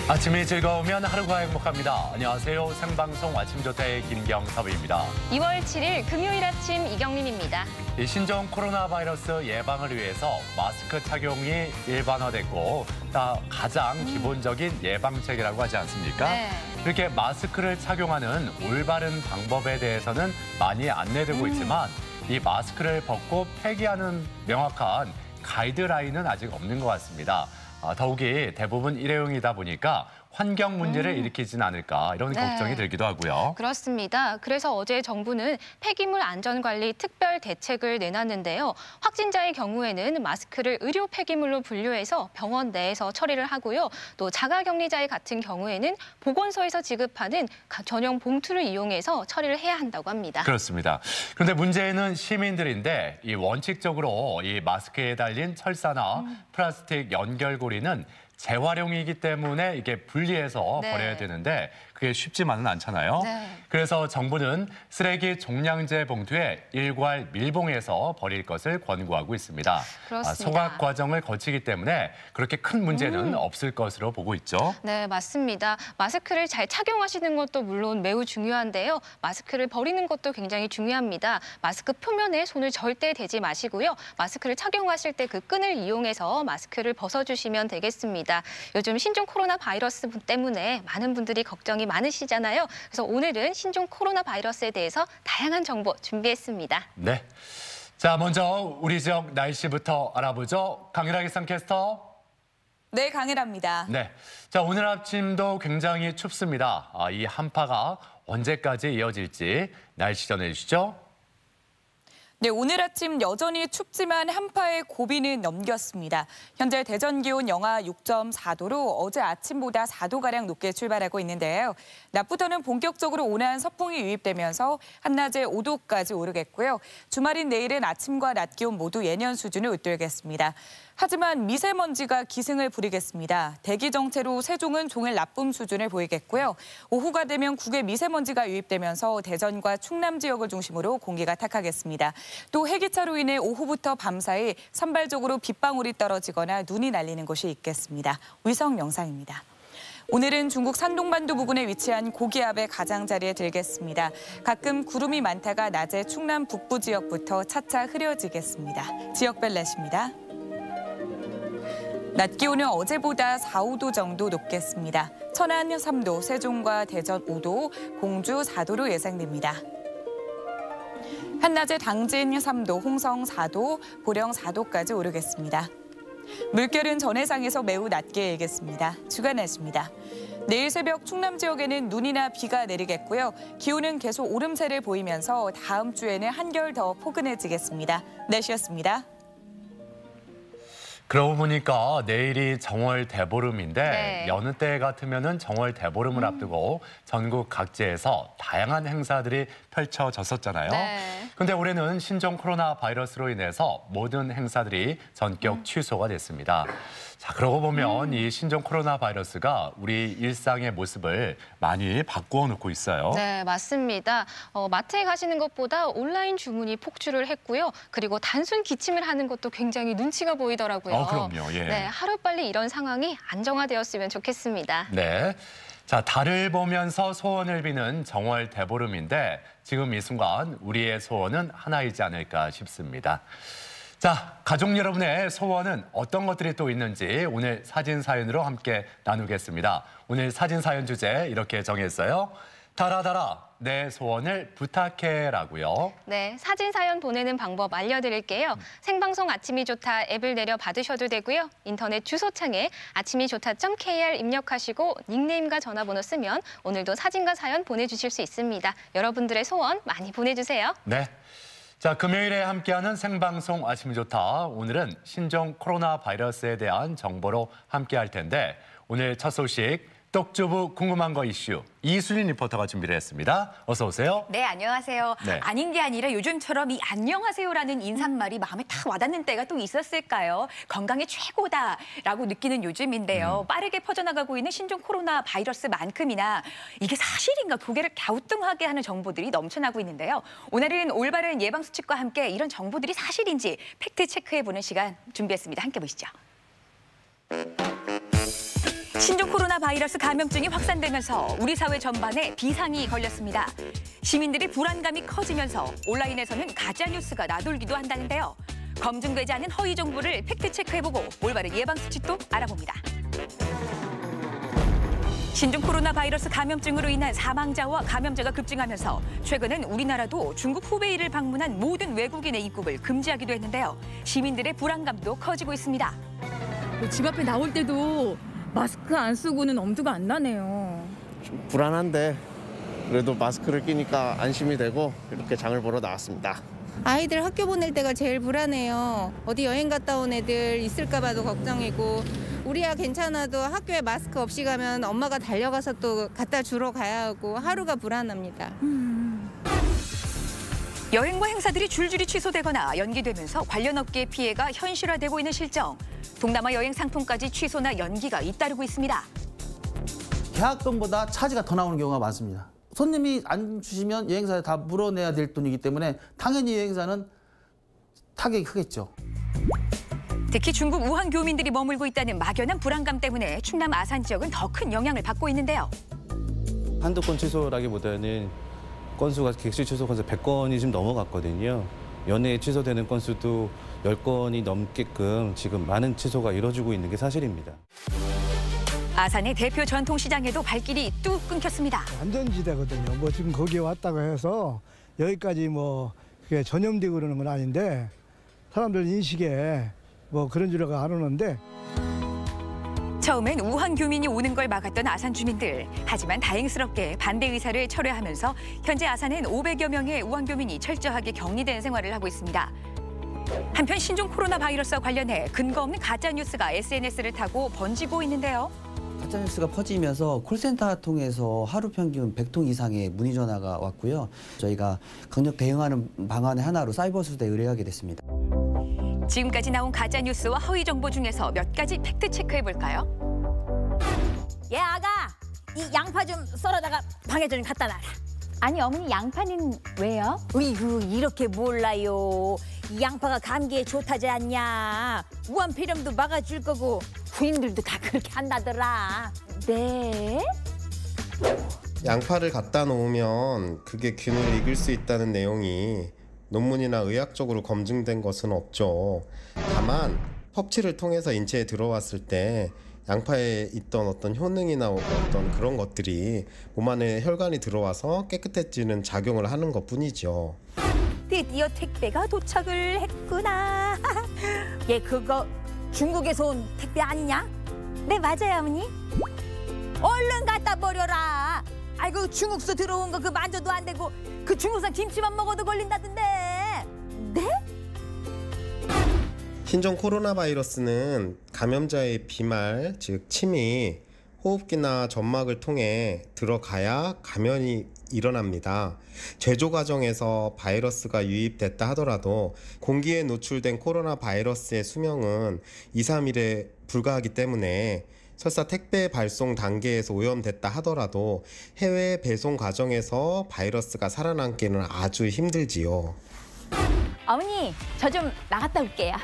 아침이 즐거우면 하루가 행복합니다. 안녕하세요. 생방송 아침 조타의 김경섭입니다. 2월 7일 금요일 아침 이경림입니다. 이 신종 코로나 바이러스 예방을 위해서 마스크 착용이 일반화됐고 가장 기본적인 예방책이라고 하지 않습니까? 네. 이렇게 마스크를 착용하는 올바른 방법에 대해서는 많이 안내되고 있지만 이 마스크를 벗고 폐기하는 명확한 가이드라인은 아직 없는 것 같습니다. 더욱이 대부분 일회용이다 보니까 환경 문제를 일으키진 않을까 이런 걱정이 들기도 하고요. 그렇습니다. 그래서 어제 정부는 폐기물 안전관리 특별 대책을 내놨는데요. 확진자의 경우에는 마스크를 의료 폐기물로 분류해서 병원 내에서 처리를 하고요. 또 자가격리자 같은 경우에는 보건소에서 지급하는 전용 봉투를 이용해서 처리를 해야 한다고 합니다. 그렇습니다. 그런데 문제는 시민들인데 이 원칙적으로 이 마스크에 달린 철사나 플라스틱 연결고리는 재활용이기 때문에 이게 분리해서 버려야 되는데 그게 쉽지만은 않잖아요. 그래서 정부는 쓰레기 종량제 봉투에 일괄 밀봉해서 버릴 것을 권고하고 있습니다. 소각 과정을 거치기 때문에 그렇게 큰 문제는 없을 것으로 보고 있죠. 네, 맞습니다. 마스크를 잘 착용하시는 것도 물론 매우 중요한데요. 마스크를 버리는 것도 굉장히 중요합니다. 마스크 표면에 손을 절대 대지 마시고요. 마스크를 착용하실 때 그 끈을 이용해서 마스크를 벗어주시면 되겠습니다. 요즘 신종 코로나 바이러스 때문에 많은 분들이 걱정이 많으시잖아요. 그래서 오늘은 신종 코로나 바이러스에 대해서 다양한 정보 준비했습니다. 네. 자, 먼저 우리 지역 날씨부터 알아보죠. 강일하 기상캐스터. 네, 강일하입니다. 네. 자, 오늘 아침도 굉장히 춥습니다. 이 한파가 언제까지 이어질지 날씨 전해주시죠. 네, 오늘 아침 여전히 춥지만 한파의 고비는 넘겼습니다. 현재 대전 기온 영하 6.4도로 어제 아침보다 4도가량 높게 출발하고 있는데요. 낮부터는 본격적으로 온화한 서풍이 유입되면서 한낮에 5도까지 오르겠고요. 주말인 내일은 아침과 낮 기온 모두 예년 수준을 웃돌겠습니다. 하지만 미세먼지가 기승을 부리겠습니다. 대기 정체로 세종은 종일 나쁨 수준을 보이겠고요. 오후가 되면 국외 미세먼지가 유입되면서 대전과 충남 지역을 중심으로 공기가 탁하겠습니다. 또 해기차로 인해 오후부터 밤 사이 산발적으로 빗방울이 떨어지거나 눈이 날리는 곳이 있겠습니다. 위성 영상입니다. 오늘은 중국 산동반도 부근에 위치한 고기압의 가장자리에 들겠습니다. 가끔 구름이 많다가 낮에 충남 북부 지역부터 차차 흐려지겠습니다. 지역별 날씨입니다. 낮 기온은 어제보다 4, 5도 정도 높겠습니다. 천안 3도, 세종과 대전 5도, 공주 4도로 예상됩니다. 한낮에 당진 3도, 홍성 4도, 보령 4도까지 오르겠습니다. 물결은 전해상에서 매우 낮게 일겠습니다. 주간 날씨입니다. 내일 새벽 충남 지역에는 눈이나 비가 내리겠고요. 기온은 계속 오름세를 보이면서 다음 주에는 한결 더 포근해지겠습니다. 날씨였습니다. 그러고 보니까 내일이 정월 대보름인데 여느 때 같으면은 정월 대보름을 앞두고 전국 각지에서 다양한 행사들이 펼쳐졌었잖아요. 그런데 올해는 신종 코로나 바이러스로 인해서 모든 행사들이 전격 취소가 됐습니다. 자, 그러고 보면 이 신종 코로나 바이러스가 우리 일상의 모습을 많이 바꾸어 놓고 있어요. 네, 맞습니다. 마트에 가시는 것보다 온라인 주문이 폭주를 했고요. 그리고 단순 기침을 하는 것도 굉장히 눈치가 보이더라고요. 그럼요. 예. 네, 하루빨리 이런 상황이 안정화되었으면 좋겠습니다. 네. 자, 달을 보면서 소원을 비는 정월 대보름인데 지금 이 순간 우리의 소원은 하나이지 않을까 싶습니다. 자, 가족 여러분의 소원은 어떤 것들이 또 있는지 오늘 사진 사연으로 함께 나누겠습니다. 오늘 사진 사연 주제 이렇게 정했어요. 달아 내 소원을 부탁해라고요. 네, 사진 사연 보내는 방법 알려드릴게요. 생방송 아침이 좋다 앱을 내려 받으셔도 되고요. 인터넷 주소창에 아침이좋다.kr 입력하시고 닉네임과 전화번호 쓰면 오늘도 사진과 사연 보내주실 수 있습니다. 여러분들의 소원 많이 보내주세요. 네. 자, 금요일에 함께하는 생방송 아침이 좋다. 오늘은 신종 코로나 바이러스에 대한 정보로 함께할 텐데 오늘 첫 소식 떡주부 궁금한 거 이슈 이수린 리포터가 준비를 했습니다. 어서 오세요. 네, 안녕하세요. 네. 아닌 게 아니라 요즘처럼 이 안녕하세요라는 인사말이 마음에 탁 와닿는 때가 또 있었을까요? 건강이 최고다라고 느끼는 요즘인데요. 빠르게 퍼져나가고 있는 신종 코로나 바이러스만큼이나 이게 사실인가 고개를 갸우뚱하게 하는 정보들이 넘쳐나고 있는데요. 오늘은 올바른 예방 수칙과 함께 이런 정보들이 사실인지 팩트 체크해보는 시간 준비했습니다. 함께 보시죠. 신종 코로나 바이러스 감염증이 확산되면서 우리 사회 전반에 비상이 걸렸습니다. 시민들의 불안감이 커지면서 온라인에서는 가짜 뉴스가 나돌기도 한다는데요. 검증되지 않은 허위 정보를 팩트 체크해보고 올바른 예방 수칙도 알아봅니다. 신종 코로나 바이러스 감염증으로 인한 사망자와 감염자가 급증하면서 최근엔 우리나라도 중국 후베이를 방문한 모든 외국인의 입국을 금지하기도 했는데요. 시민들의 불안감도 커지고 있습니다. 집 앞에 나올 때도 마스크 안 쓰고는 엄두가 안 나네요. 좀 불안한데 그래도 마스크를 끼니까 안심이 되고 이렇게 장을 보러 나왔습니다. 아이들 학교 보낼 때가 제일 불안해요. 어디 여행 갔다 온 애들 있을까 봐도 걱정이고 우리야 괜찮아도 학교에 마스크 없이 가면 엄마가 달려가서 또 갖다 주러 가야 하고 하루가 불안합니다. 여행과 행사들이 줄줄이 취소되거나 연기되면서 관련 업계의 피해가 현실화되고 있는 실정. 동남아 여행 상품까지 취소나 연기가 잇따르고 있습니다. 계약금보다 차지가 더 나오는 경우가 많습니다. 손님이 안 주시면 여행사에 다 물어내야 될 돈이기 때문에 당연히 여행사는 타격이 크겠죠. 특히 중국 우한 교민들이 머물고 있다는 막연한 불안감 때문에 충남 아산 지역은 더 큰 영향을 받고 있는데요. 한두 건 취소라기보다는 건수가 객실 취소 건수 100건이 좀 넘어갔거든요. 연내에 취소되는 건수도 10건이 넘게끔 지금 많은 취소가 이뤄지고 있는 게 사실입니다. 아산의 대표 전통시장에도 발길이 뚝 끊겼습니다. 안전지대거든요. 뭐 지금 거기에 왔다고 해서 여기까지 뭐 그게 전염되고 그러는 건 아닌데 사람들 인식에 뭐 그런 줄가 안 오는데. 처음엔 우한 교민이 오는 걸 막았던 아산 주민들. 하지만 다행스럽게 반대 의사를 철회하면서 현재 아산엔 500여 명의 우한 교민이 철저하게 격리된 생활을 하고 있습니다. 한편 신종 코로나 바이러스와 관련해 근거 없는 가짜 뉴스가 SNS를 타고 번지고 있는데요. 가짜뉴스가 퍼지면서 콜센터 통해서 하루 평균 100통 이상의 문의 전화가 왔고요. 저희가 강력 대응하는 방안의 하나로 사이버 수사에 의뢰하게 됐습니다. 지금까지 나온 가짜 뉴스와 허위 정보 중에서 몇 가지 팩트 체크해 볼까요? 예, 아가, 이 양파 좀 썰어다가 방에 좀 갖다 놔라. 아니 어머니 양파는 왜요? 으이구, 이렇게 몰라요. 이 양파가 감기에 좋다지 않냐. 무한폐렴도 막아줄 거고 부인들도 다 그렇게 한다더라. 네? 양파를 갖다 놓으면 그게 균을 이길 수 있다는 내용이 논문이나 의학적으로 검증된 것은 없죠. 다만 섭취를 통해서 인체에 들어왔을 때 양파에 있던 어떤 효능이나 어떤 그런 것들이 몸 안에 혈관이 들어와서 깨끗해지는 작용을 하는 것뿐이죠. 드디어 택배가 도착을 했구나. 얘 그거 중국에서 온 택배 아니냐? 네 맞아요 어머니. 얼른 갖다 버려라. 아이고 중국서 들어온 거 그 만져도 안 되고 그 중국산 김치만 먹어도 걸린다던데. 네? 신종 코로나 바이러스는 감염자의 비말, 즉 침이 호흡기나 점막을 통해 들어가야 감염이 일어납니다. 제조 과정에서 바이러스가 유입됐다 하더라도 공기에 노출된 코로나 바이러스의 수명은 2, 3일에 불과하기 때문에 설사 택배 발송 단계에서 오염됐다 하더라도 해외 배송 과정에서 바이러스가 살아남기는 아주 힘들지요. 어머니 저 좀 나갔다 올게요.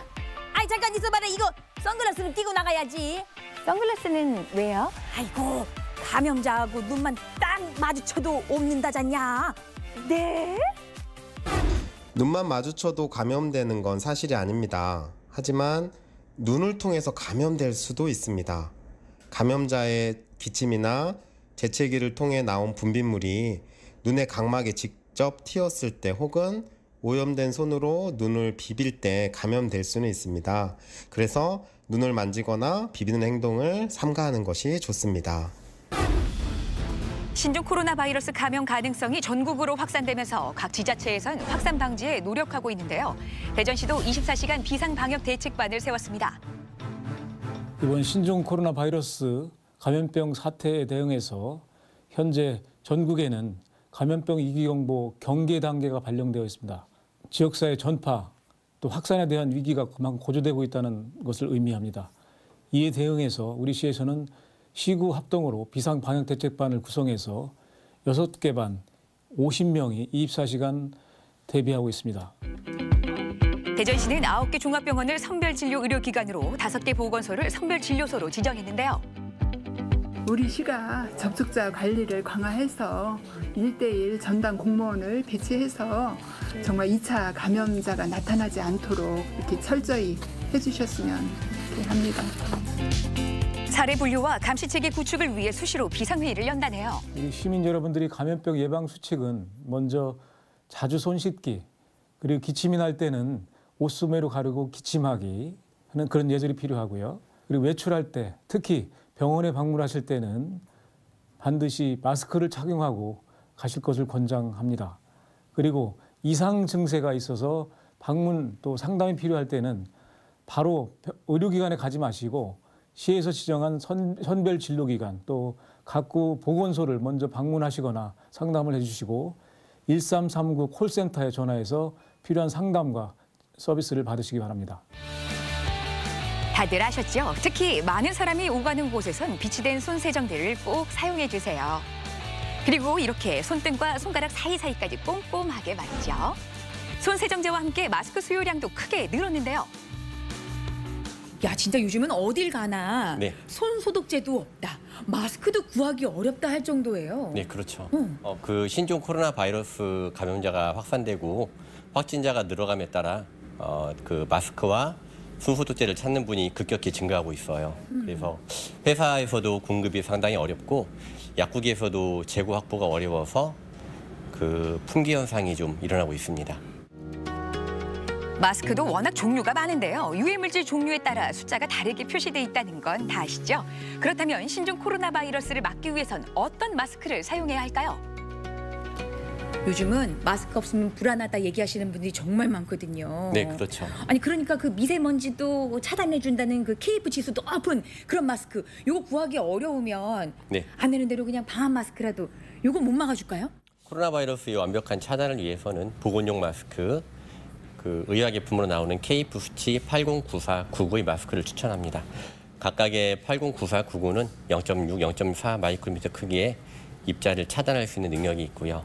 아이 잠깐 있어봐라. 이거 선글라스는 끼고 나가야지. 선글라스는 왜요? 아이고 감염자하고 눈만 딱 마주쳐도 옮는다잖냐. 네? 눈만 마주쳐도 감염되는 건 사실이 아닙니다. 하지만 눈을 통해서 감염될 수도 있습니다. 감염자의 기침이나 재채기를 통해 나온 분비물이 눈의 각막에 직접 튀었을 때 혹은 오염된 손으로 눈을 비빌 때 감염될 수는 있습니다. 그래서 눈을 만지거나 비비는 행동을 삼가하는 것이 좋습니다. 신종 코로나 바이러스 감염 가능성이 전국으로 확산되면서 각 지자체에선 확산 방지에 노력하고 있는데요. 대전시도 24시간 비상 방역 대책반을 세웠습니다. 이번 신종 코로나 바이러스 감염병 사태에 대응해서 현재 전국에는 감염병 위기경보 경계 단계가 발령되어 있습니다. 지역사회 전파 또 확산에 대한 위기가 그만큼 고조되고 있다는 것을 의미합니다. 이에 대응해서 우리 시에서는 시구 합동으로 비상 방역 대책반을 구성해서 6개 반 50명이 24시간 대비하고 있습니다. 대전시는 9개 종합병원을 선별진료 의료기관으로 5개 보건소를 선별진료소로 지정했는데요. 우리 시가 접촉자 관리를 강화해서 1:1 전담 공무원을 배치해서 정말 2차 감염자가 나타나지 않도록 이렇게 철저히 해주셨으면 합니다. 사례 분류와 감시체계 구축을 위해 수시로 비상회의를 연다네요. 우리 시민 여러분들이 감염병 예방 수칙은 먼저 자주 손 씻기, 그리고 기침이 날 때는 옷수매로 가르고 기침하기 하는 그런 예절이 필요하고요. 그리고 외출할 때, 특히 병원에 방문하실 때는 반드시 마스크를 착용하고 가실 것을 권장합니다. 그리고 이상 증세가 있어서 방문 또 상담이 필요할 때는 바로 의료기관에 가지 마시고 시에서 지정한 선별 진료기관 또 각구 보건소를 먼저 방문하시거나 상담을 해주시고 1339 콜센터에 전화해서 필요한 상담과 서비스를 받으시기 바랍니다. 다들 아셨죠? 특히 많은 사람이 오가는 곳에선 비치된 손 세정제를 꼭 사용해 주세요. 그리고 이렇게 손등과 손가락 사이사이까지 꼼꼼하게 말이죠. 손 세정제와 함께 마스크 수요량도 크게 늘었는데요. 야, 진짜 요즘은 어딜 가나 네. 손 소독제도 없다. 마스크도 구하기 어렵다 할 정도예요. 네, 그렇죠. 그 신종 코로나 바이러스 감염자가 확산되고 확진자가 늘어감에 따라 그 마스크와 손 소독제를 찾는 분이 급격히 증가하고 있어요. 그래서 회사에서도 공급이 상당히 어렵고 약국에서도 재고 확보가 어려워서 그 품귀 현상이 좀 일어나고 있습니다. 마스크도 워낙 종류가 많은데요. 유해물질 종류에 따라 숫자가 다르게 표시돼 있다는 건 다 아시죠? 그렇다면 신종 코로나 바이러스를 막기 위해선 어떤 마스크를 사용해야 할까요? 요즘은 마스크 없으면 불안하다 얘기하시는 분들이 정말 많거든요. 네, 그렇죠. 아니 그러니까 그 미세먼지도 차단해준다는 그 KF 지수도 높은 그런 마스크 요거 구하기 어려우면 네. 안 되는 대로 그냥 방한 마스크라도 요거 못 막아줄까요? 코로나 바이러스의 완벽한 차단을 위해서는 보건용 마스크, 그 의약예품으로 나오는 KF 수치 8094, 99의 마스크를 추천합니다. 각각의 8094, 99는 0.6, 0.4 마이크로미터 크기의 입자를 차단할 수 있는 능력이 있고요.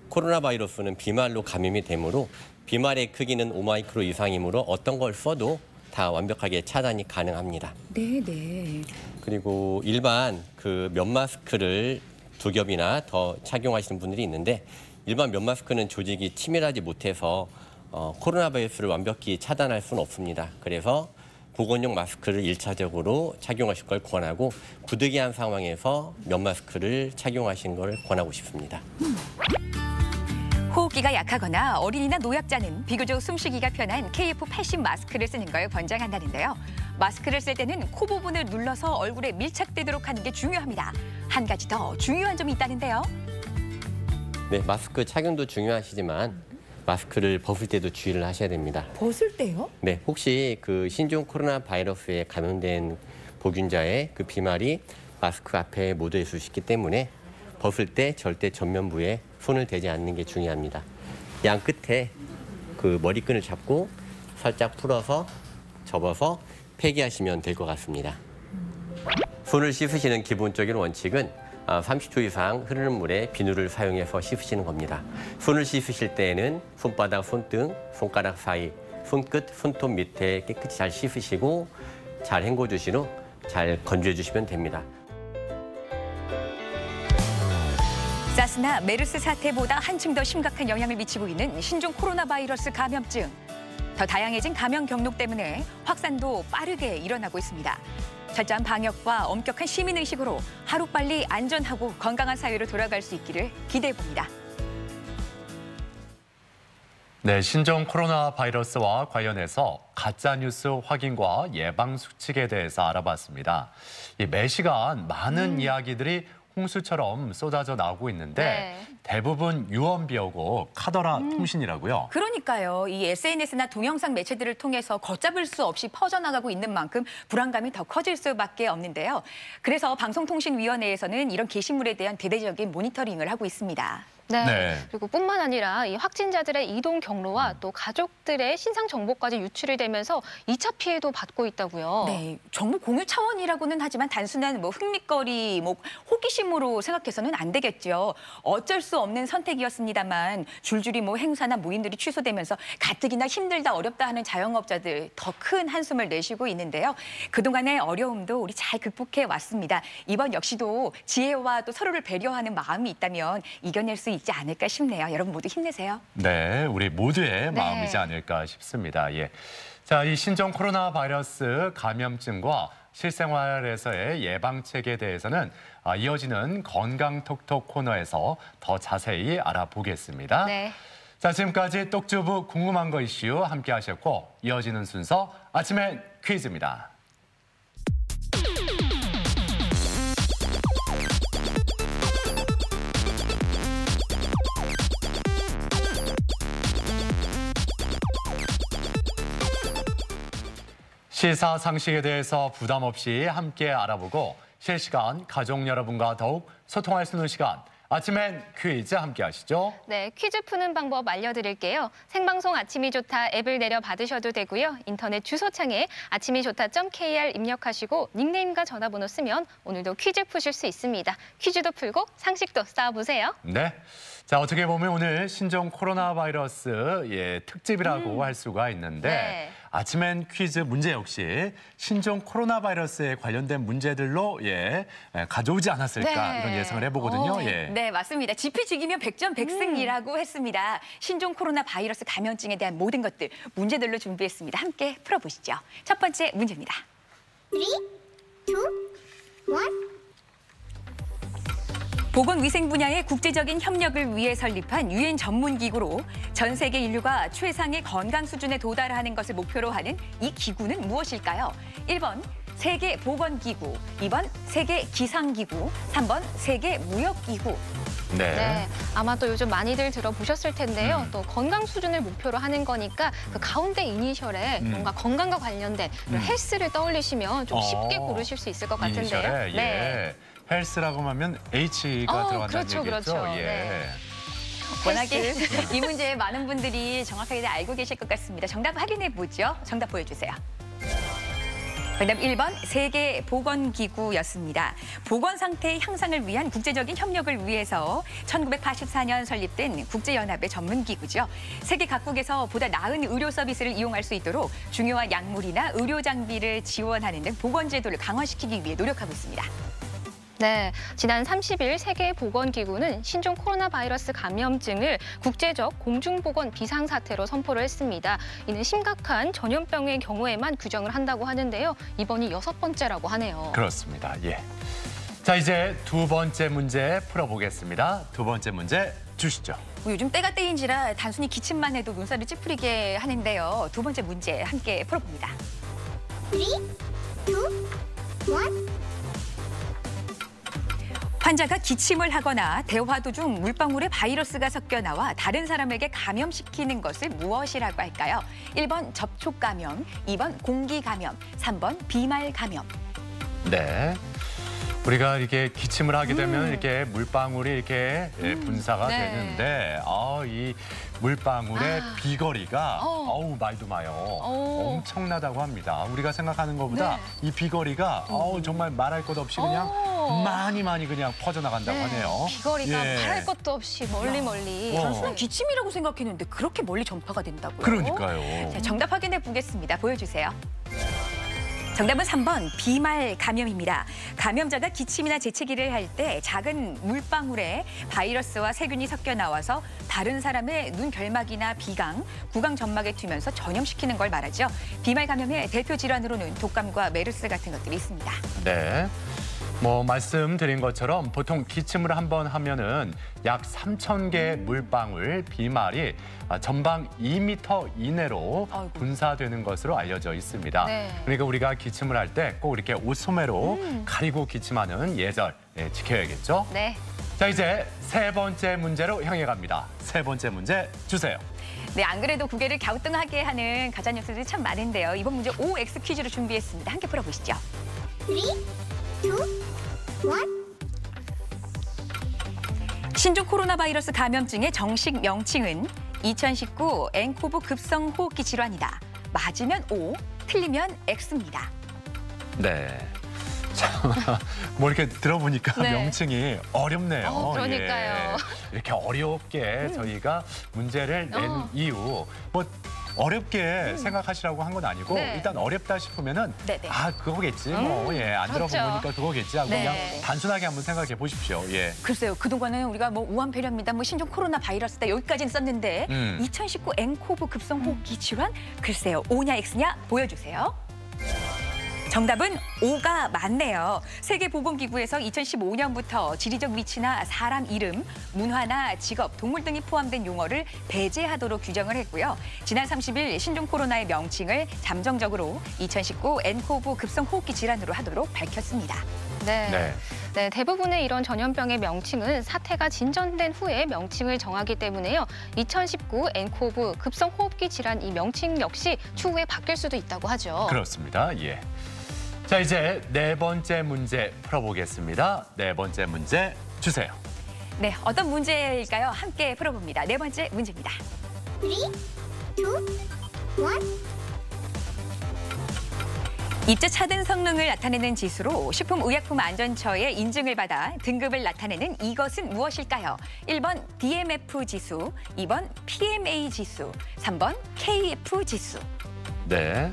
코로나 바이러스는 비말로 감염이 되므로 비말의 크기는 5마이크로 이상이므로 어떤 걸 써도 다 완벽하게 차단이 가능합니다. 네. 그리고 일반 그 면 마스크를 2겹이나 더 착용하시는 분들이 있는데 일반 면 마스크는 조직이 치밀하지 못해서 코로나 바이러스를 완벽히 차단할 수는 없습니다. 그래서 보건용 마스크를 1차적으로 착용하실 걸 권하고 부득이한 상황에서 면 마스크를 착용하시는 걸 권하고 싶습니다. 호흡기가 약하거나 어린이나 노약자는 비교적 숨쉬기가 편한 KF80 마스크를 쓰는 걸 권장한다는데요. 마스크를 쓸 때는 코 부분을 눌러서 얼굴에 밀착되도록 하는 게 중요합니다. 한 가지 더 중요한 점이 있다는데요. 네, 마스크 착용도 중요하시지만 마스크를 벗을 때도 주의를 하셔야 됩니다. 벗을 때요? 네, 혹시 그 신종 코로나 바이러스에 감염된 보균자의 그 비말이 마스크 앞에 묻어 있을 수 있기 때문에 벗을 때 절대 전면부에 손을 대지 않는 게 중요합니다. 양 끝에 그 머리끈을 잡고 살짝 풀어서 접어서 폐기하시면 될 것 같습니다. 손을 씻으시는 기본적인 원칙은 30초 이상 흐르는 물에 비누를 사용해서 씻으시는 겁니다. 손을 씻으실 때에는 손바닥, 손등, 손가락 사이, 손끝, 손톱 밑에 깨끗이 잘 씻으시고 잘 헹궈주신 후 잘 건조해 주시면 됩니다. 사스나 메르스 사태보다 한층 더 심각한 영향을 미치고 있는 신종 코로나 바이러스 감염증. 더 다양해진 감염 경로 때문에 확산도 빠르게 일어나고 있습니다. 철저한 방역과 엄격한 시민의식으로 하루빨리 안전하고 건강한 사회로 돌아갈 수 있기를 기대해봅니다. 네, 신종 코로나 바이러스와 관련해서 가짜뉴스 확인과 예방 수칙에 대해서 알아봤습니다. 매 시간 많은 이야기들이 홍수처럼 쏟아져 나오고 있는데 대부분 유언비어고 카더라 통신이라고요. 그러니까요. 이 SNS나 동영상 매체들을 통해서 걷잡을 수 없이 퍼져나가고 있는 만큼 불안감이 더 커질 수밖에 없는데요. 그래서 방송통신위원회에서는 이런 게시물에 대한 대대적인 모니터링을 하고 있습니다. 네. 네. 그리고 뿐만 아니라 이 확진자들의 이동 경로와 또 가족들의 신상 정보까지 유출이 되면서 2차 피해도 받고 있다고요. 네, 정보 공유 차원이라고는 하지만 단순한 뭐 흥미거리, 뭐 호기심으로 생각해서는 안 되겠죠. 어쩔 수 없는 선택이었습니다만 줄줄이 뭐 행사나 모임들이 취소되면서 가뜩이나 힘들다 어렵다 하는 자영업자들 더 큰 한숨을 내쉬고 있는데요. 그동안의 어려움도 우리 잘 극복해 왔습니다. 이번 역시도 지혜와 또 서로를 배려하는 마음이 있다면 이겨낼 수 있지 않을까 싶네요. 여러분 모두 힘내세요. 네, 우리 모두의 네. 마음이지 않을까 싶습니다. 예. 자, 이 신종 코로나 바이러스 감염증과 실생활에서의 예방책에 대해서는 이어지는 건강톡톡 코너에서 더 자세히 알아보겠습니다. 네. 자, 지금까지 똑주부 궁금한 거 이슈 함께 하셨고 이어지는 순서 아침엔 퀴즈입니다. 시사 상식에 대해서 부담 없이 함께 알아보고 실시간 가족 여러분과 더욱 소통할 수 있는 시간. 아침엔 퀴즈 함께 하시죠. 네, 퀴즈 푸는 방법 알려드릴게요. 생방송 아침이 좋다 앱을 내려 받으셔도 되고요. 인터넷 주소창에 아침이좋다.kr 입력하시고 닉네임과 전화번호 쓰면 오늘도 퀴즈 푸실 수 있습니다. 퀴즈도 풀고 상식도 쌓아보세요. 네. 자, 어떻게 보면 오늘 신종 코로나 바이러스 특집이라고 할 수가 있는데 네. 아침엔 퀴즈 문제 역시 신종 코로나 바이러스에 관련된 문제들로 가져오지 않았을까 네. 이런 예상을 해보거든요. 네, 맞습니다. 지피지기면 백전백승이라고 했습니다. 신종 코로나 바이러스 감염증에 대한 모든 것들 문제들로 준비했습니다. 함께 풀어보시죠. 첫 번째 문제입니다. 3, 2, 1. 보건위생 분야의 국제적인 협력을 위해 설립한 유엔 전문기구로 전 세계 인류가 최상의 건강 수준에 도달하는 것을 목표로 하는 이 기구는 무엇일까요? 1번 세계보건기구, 2번 세계기상기구, 3번 세계무역기구. 네, 아마 또 요즘 많이들 들어보셨을 텐데요. 또 건강 수준을 목표로 하는 거니까 그 가운데 이니셜에 뭔가 건강과 관련된 헬스를 떠올리시면 좀 쉽게 고르실 수 있을 것 같은데요. 이니셜에, 네. 헬스라고 하면 H가 들어간다는 그렇죠, 얘기죠. 그렇죠. 예. 네. 워낙에 이 문제 많은 분들이 정확하게 알고 계실 것 같습니다. 정답 확인해 보죠. 정답 보여주세요. 정답 1번 세계보건기구였습니다. 보건 상태의 향상을 위한 국제적인 협력을 위해서 1984년 설립된 국제연합의 전문기구죠. 세계 각국에서 보다 나은 의료 서비스를 이용할 수 있도록 중요한 약물이나 의료 장비를 지원하는 등 보건 제도를 강화시키기 위해 노력하고 있습니다. 네, 지난 30일 세계보건기구는 신종 코로나 바이러스 감염증을 국제적 공중보건 비상사태로 선포를 했습니다. 이는 심각한 전염병의 경우에만 규정을 한다고 하는데요. 이번이 6번째라고 하네요. 그렇습니다. 예. 자, 이제 두 번째 문제 풀어보겠습니다. 두 번째 문제 주시죠. 요즘 때가 때인지라 단순히 기침만 해도 눈살을 찌푸리게 하는데요. 두 번째 문제 함께 풀어봅니다. 3, 2, 1. 환자가 기침을 하거나 대화 도중 물방울에 바이러스가 섞여 나와 다른 사람에게 감염시키는 것을 무엇이라고 할까요? 1번 접촉 감염, 2번 공기 감염, 3번 비말 감염. 네. 우리가 이렇게 기침을 하게 되면 이렇게 물방울이 이렇게 분사가 네. 되는데 이 물방울의 비거리가 말도 마요. 엄청나다고 합니다. 우리가 생각하는 것보다 이 비거리가 정말 말할 것 없이 그냥 많이 그냥 퍼져나간다고 하네요. 비거리가 말할 것도 없이 멀리. 단순한 기침이라고 생각했는데 그렇게 멀리 전파가 된다고요? 그러니까요. 자, 정답 확인해 보겠습니다. 보여주세요. 정답은 3번 비말 감염입니다. 감염자가 기침이나 재채기를 할 때 작은 물방울에 바이러스와 세균이 섞여 나와서 다른 사람의 눈 결막이나 비강, 구강 점막에 튀면서 전염시키는 걸 말하죠. 비말 감염의 대표 질환으로는 독감과 메르스 같은 것들이 있습니다. 네. 말씀드린 것처럼 보통 기침을 한번 하면은 약 3,000개의 물방울, 비말이 전방 2m 이내로 분사되는 것으로 알려져 있습니다. 네. 그러니까 우리가 기침을 할 때 꼭 이렇게 옷소매로 가리고 기침하는 예절 지켜야겠죠? 네. 자, 이제 세 번째 문제로 향해 갑니다. 세 번째 문제 주세요. 네, 안 그래도 고개를 갸우뚱하게 하는 가짜뉴스들이 참 많은데요. 이번 문제 OX 퀴즈로 준비했습니다. 함께 풀어보시죠. 3, 2, 1. 신종 코로나 바이러스 감염증의 정식 명칭은 2019 nCoV 급성 호흡기 질환이다. 맞으면 O, 틀리면 X입니다. 네. 자, 뭐 이렇게 들어보니까 네. 명칭이 어렵네요. 그러니까요. 예. 이렇게 어렵게 저희가 문제를 낸 이유, 뭐 어렵게 생각하시라고 한 건 아니고 네. 일단 어렵다 싶으면은 네네. 아 그거겠지 뭐 예, 안 그렇죠. 들어보니까 그거겠지 하고 네. 그냥 단순하게 한번 생각해 보십시오. 예. 글쎄요, 그동안은 우리가 뭐 우한폐렴이다, 뭐 신종 코로나 바이러스다 여기까지는 썼는데 2019 nCoV 급성 호흡기 질환 글쎄요, O냐 X냐 보여주세요. 정답은 O가 맞네요. 세계보건기구에서 2015년부터 지리적 위치나 사람 이름, 문화나 직업, 동물 등이 포함된 용어를 배제하도록 규정을 했고요. 지난 30일 신종 코로나의 명칭을 잠정적으로 2019 nCoV 급성 호흡기 질환으로 하도록 밝혔습니다. 네. 네, 대부분의 이런 전염병의 명칭은 사태가 진전된 후에 명칭을 정하기 때문에요. 2019 nCoV 급성 호흡기 질환 이 명칭 역시 추후에 바뀔 수도 있다고 하죠. 그렇습니다. 예. 자, 이제 네 번째 문제 풀어보겠습니다. 네 번째 문제 주세요. 네, 어떤 문제일까요? 함께 풀어봅니다. 네 번째 문제입니다. 3, 2, 1. 입자 차등 성능을 나타내는 지수로 식품의약품안전처의 인증을 받아 등급을 나타내는 이것은 무엇일까요? 1번 DMF 지수, 2번 PMA 지수, 3번 KF 지수. 네.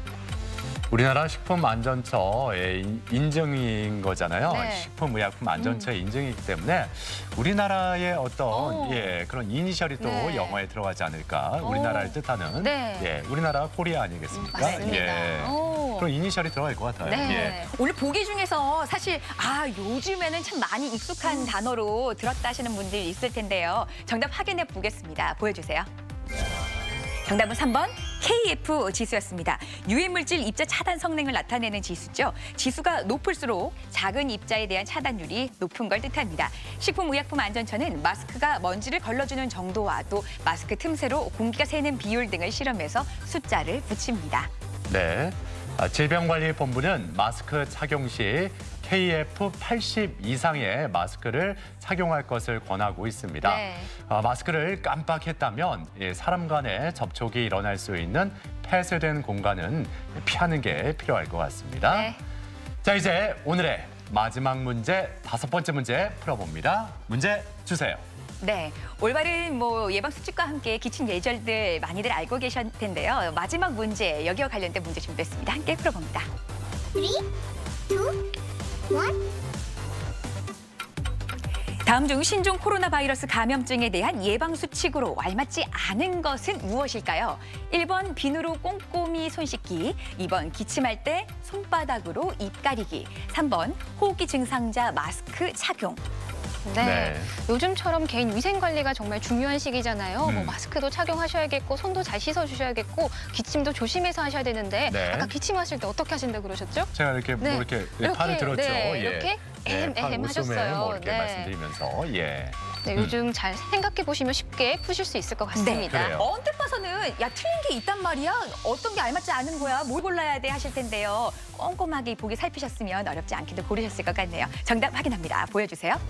우리나라 식품안전처의 인증인 거잖아요. 네. 식품의약품안전처의 인증이기 때문에 우리나라의 어떤 예, 그런 이니셜이 또 네. 영어에 들어가지 않을까. 우리나라를 뜻하는 네. 예, 우리나라 코리아 아니겠습니까? 맞습니다. 예. 그런 이니셜이 들어갈 것 같아요. 네. 예. 오늘 보기 중에서 사실 요즘에는 참 많이 익숙한 단어로 들었다 하시는 분들이 있을 텐데요. 정답 확인해 보겠습니다. 보여주세요. 정답은 3번 KF 지수였습니다. 유해물질 입자 차단 성능을 나타내는 지수죠. 지수가 높을수록 작은 입자에 대한 차단율이 높은 걸 뜻합니다. 식품의약품안전처는 마스크가 먼지를 걸러주는 정도와 또 마스크 틈새로 공기가 새는 비율 등을 실험해서 숫자를 붙입니다. 네. 질병관리본부는 마스크 착용 시 KF 80 이상의 마스크를 착용할 것을 권하고 있습니다. 네. 마스크를 깜빡했다면 사람 간의 접촉이 일어날 수 있는 폐쇄된 공간은 피하는 게 필요할 것 같습니다. 네. 자, 이제 오늘의 마지막 문제, 5번째 문제 풀어봅니다. 문제 주세요. 네, 올바른 예방 수칙과 함께 기침 예절들 많이들 알고 계실 텐데요. 마지막 문제, 여기와 관련된 문제 준비했습니다. 함께 풀어봅니다. 3, 2, 1. 다음 중 신종 코로나 바이러스 감염증에 대한 예방 수칙으로 알맞지 않은 것은 무엇일까요? 1번 비누로 꼼꼼히 손 씻기, 2번 기침할 때 손바닥으로 입 가리기, 3번 호흡기 증상자 마스크 착용. 네. 요즘처럼 개인 위생 관리가 정말 중요한 시기잖아요. 뭐 마스크도 착용하셔야겠고 손도 잘 씻어주셔야겠고 기침도 조심해서 하셔야 되는데 네. 아까 기침하실 때 어떻게 하신다고 그러셨죠? 제가 이렇게 네. 뭐 이렇게 팔을 들었죠. 네, 예. 이렇게 팔 옷소매 하셨어요. 뭐 이렇게 네. 말씀드리면서 예. 네, 요즘 잘 생각해 보시면 쉽게 푸실 수 있을 것 같습니다. 그래요. 언뜻 봐서는 틀린 게 있단 말이야. 어떤 게 알맞지 않은 거야. 뭘 골라야 돼 하실 텐데요. 꼼꼼하게 보기 살피셨으면 어렵지 않게도 고르셨을 것 같네요. 정답 확인합니다. 보여주세요.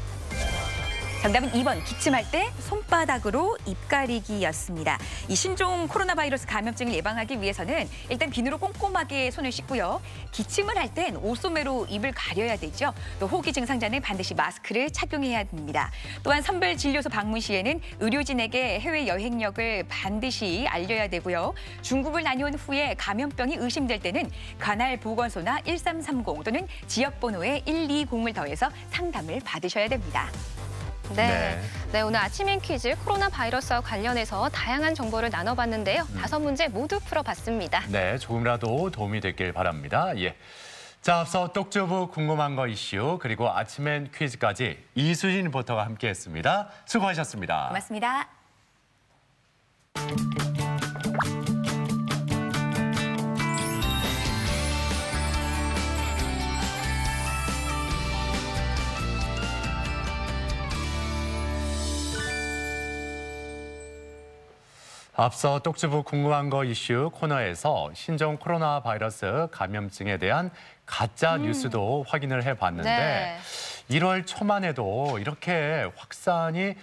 정답은 2번 기침할 때 손바닥으로 입 가리기였습니다. 이 신종 코로나 바이러스 감염증을 예방하기 위해서는 일단 비누로 꼼꼼하게 손을 씻고요. 기침을 할 땐 옷소매로 입을 가려야 되죠. 또 호흡기 증상자는 반드시 마스크를 착용해야 됩니다. 또한 선별진료소 방문 시에는 의료진에게 해외 여행력을 반드시 알려야 되고요. 중국을 다녀온 후에 감염병이 의심될 때는 관할 보건소나 1330 또는 지역번호에 120을 더해서 상담을 받으셔야 됩니다. 네, 오늘 아침엔 퀴즈 코로나 바이러스와 관련해서 다양한 정보를 나눠봤는데요. 5문제 모두 풀어봤습니다. 네, 조금이라도 도움이 됐길 바랍니다. 예. 자, 앞서 똑주부 궁금한 거 이슈 그리고 아침엔 퀴즈까지 이수진 리포터가 함께했습니다. 수고하셨습니다. 고맙습니다. 앞서 똑주부 궁금한 거 이슈 코너에서 신종 코로나 바이러스 감염증에 대한 가짜 뉴스도 확인을 해봤는데 네. 1월 초만 해도 이렇게 확산이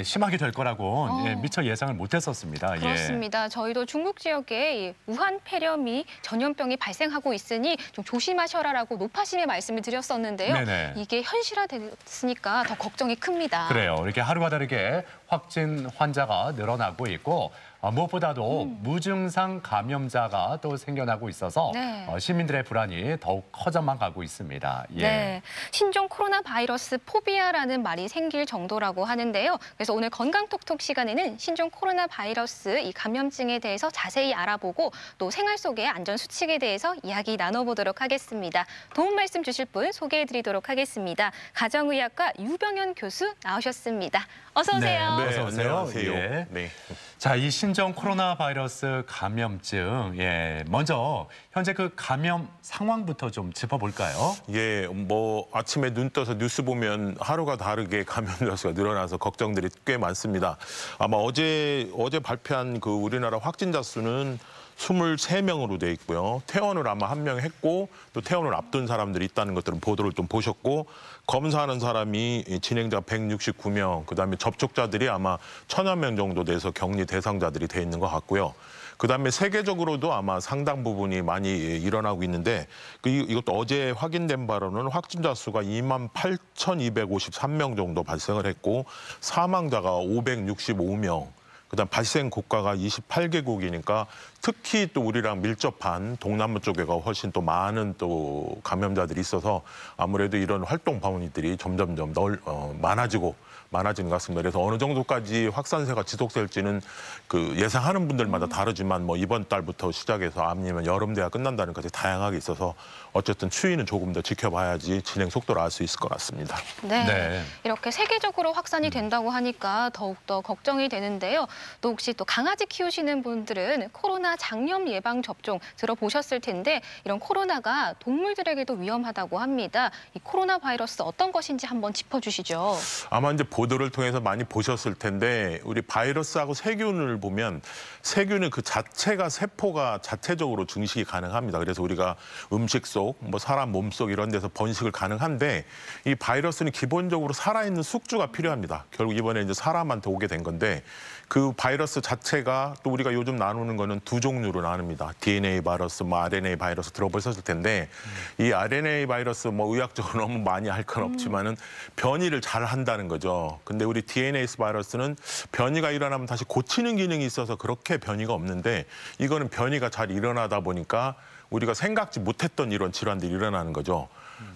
심하게 될 거라고 미처 예상을 못했었습니다. 그렇습니다. 저희도 중국 지역에 이 우한 폐렴이 전염병이 발생하고 있으니 좀 조심하셔라라고 노파심의 말씀을 드렸었는데요. 네네. 이게 현실화됐으니까 더 걱정이 큽니다. 그래요. 이렇게 하루가 다르게 확진 환자가 늘어나고 있고 무엇보다도 무증상 감염자가 또 생겨나고 있어서 시민들의 불안이 더욱 커져만 가고 있습니다. 네, 신종 코로나 바이러스 포비아라는 말이 생길 정도라고 하는데요. 그래서 오늘 건강톡톡 시간에는 신종 코로나 바이러스 이 감염증에 대해서 자세히 알아보고 또 생활 속의 안전 수칙에 대해서 이야기 나눠보도록 하겠습니다. 도움 말씀 주실 분 소개해드리도록 하겠습니다. 가정의학과 유병현 교수 나오셨습니다. 어서 오세요. 네, 어서 오세요. 안녕하세요. 예. 네. 자, 이 신종 코로나 바이러스 감염증, 먼저 현재 그 감염 상황부터 좀 짚어볼까요? 예, 뭐 아침에 눈 떠서 뉴스 보면 하루가 다르게 감염자 수가 늘어나서 걱정들이 꽤 많습니다. 아마 어제 발표한 그 우리나라 확진자 수는 23명으로 돼 있고요. 퇴원을 아마 1명 했고 또 퇴원을 앞둔 사람들이 있다는 것들은 보도를 좀 보셨고 검사하는 사람이 진행자가 169명, 그다음에 접촉자들이 아마 1000여 명 정도 돼서 격리 대상자들이 돼 있는 것 같고요. 그다음에 세계적으로도 아마 상당 부분이 많이 일어나고 있는데 이것도 어제 확인된 바로는 확진자 수가 28,253명 정도 발생을 했고 사망자가 565명. 그다음 발생 국가가 28개국이니까 특히 또 우리랑 밀접한 동남아 쪽에가 훨씬 또 많은 또 감염자들이 있어서 아무래도 이런 활동 범위들이 점점점 많아지는 것 같습니다. 그래서 어느 정도까지 확산세가 지속될지는 그 예상하는 분들마다 다르지만 뭐 이번 달부터 시작해서 아니면 여름 대가 끝난다는 것이 다양하게 있어서 어쨌든 추이는 조금 더 지켜봐야지 진행 속도를 알 수 있을 것 같습니다. 네. 이렇게 세계적으로 확산이 된다고 하니까 더욱더 걱정이 되는데요. 또 혹시 또 강아지 키우시는 분들은 코로나 장염 예방 접종 들어보셨을 텐데 이런 코로나가 동물들에게도 위험하다고 합니다. 이 코로나 바이러스 어떤 것인지 한번 짚어주시죠. 아마 이제 보도를 통해서 많이 보셨을 텐데 우리 바이러스하고 세균을 보면 세균은 그 자체가 세포가 자체적으로 증식이 가능합니다. 그래서 우리가 음식 속, 뭐 사람 몸속 이런 데서 번식을 가능한데 이 바이러스는 기본적으로 살아있는 숙주가 필요합니다. 결국 이번에 이제 사람한테 오게 된 건데 그 바이러스 자체가 또 우리가 요즘 나누는 거는 두 종류로 나눕니다. DNA 바이러스, 뭐 RNA 바이러스 들어보셨을 텐데 이 RNA 바이러스 뭐 의학적으로 너무 많이 할 건 없지만은 변이를 잘 한다는 거죠. 근데 우리 DNA 바이러스는 변이가 일어나면 다시 고치는 기능이 있어서 그렇게 변이가 없는데 이거는 변이가 잘 일어나다 보니까 우리가 생각지 못했던 이런 질환들이 일어나는 거죠.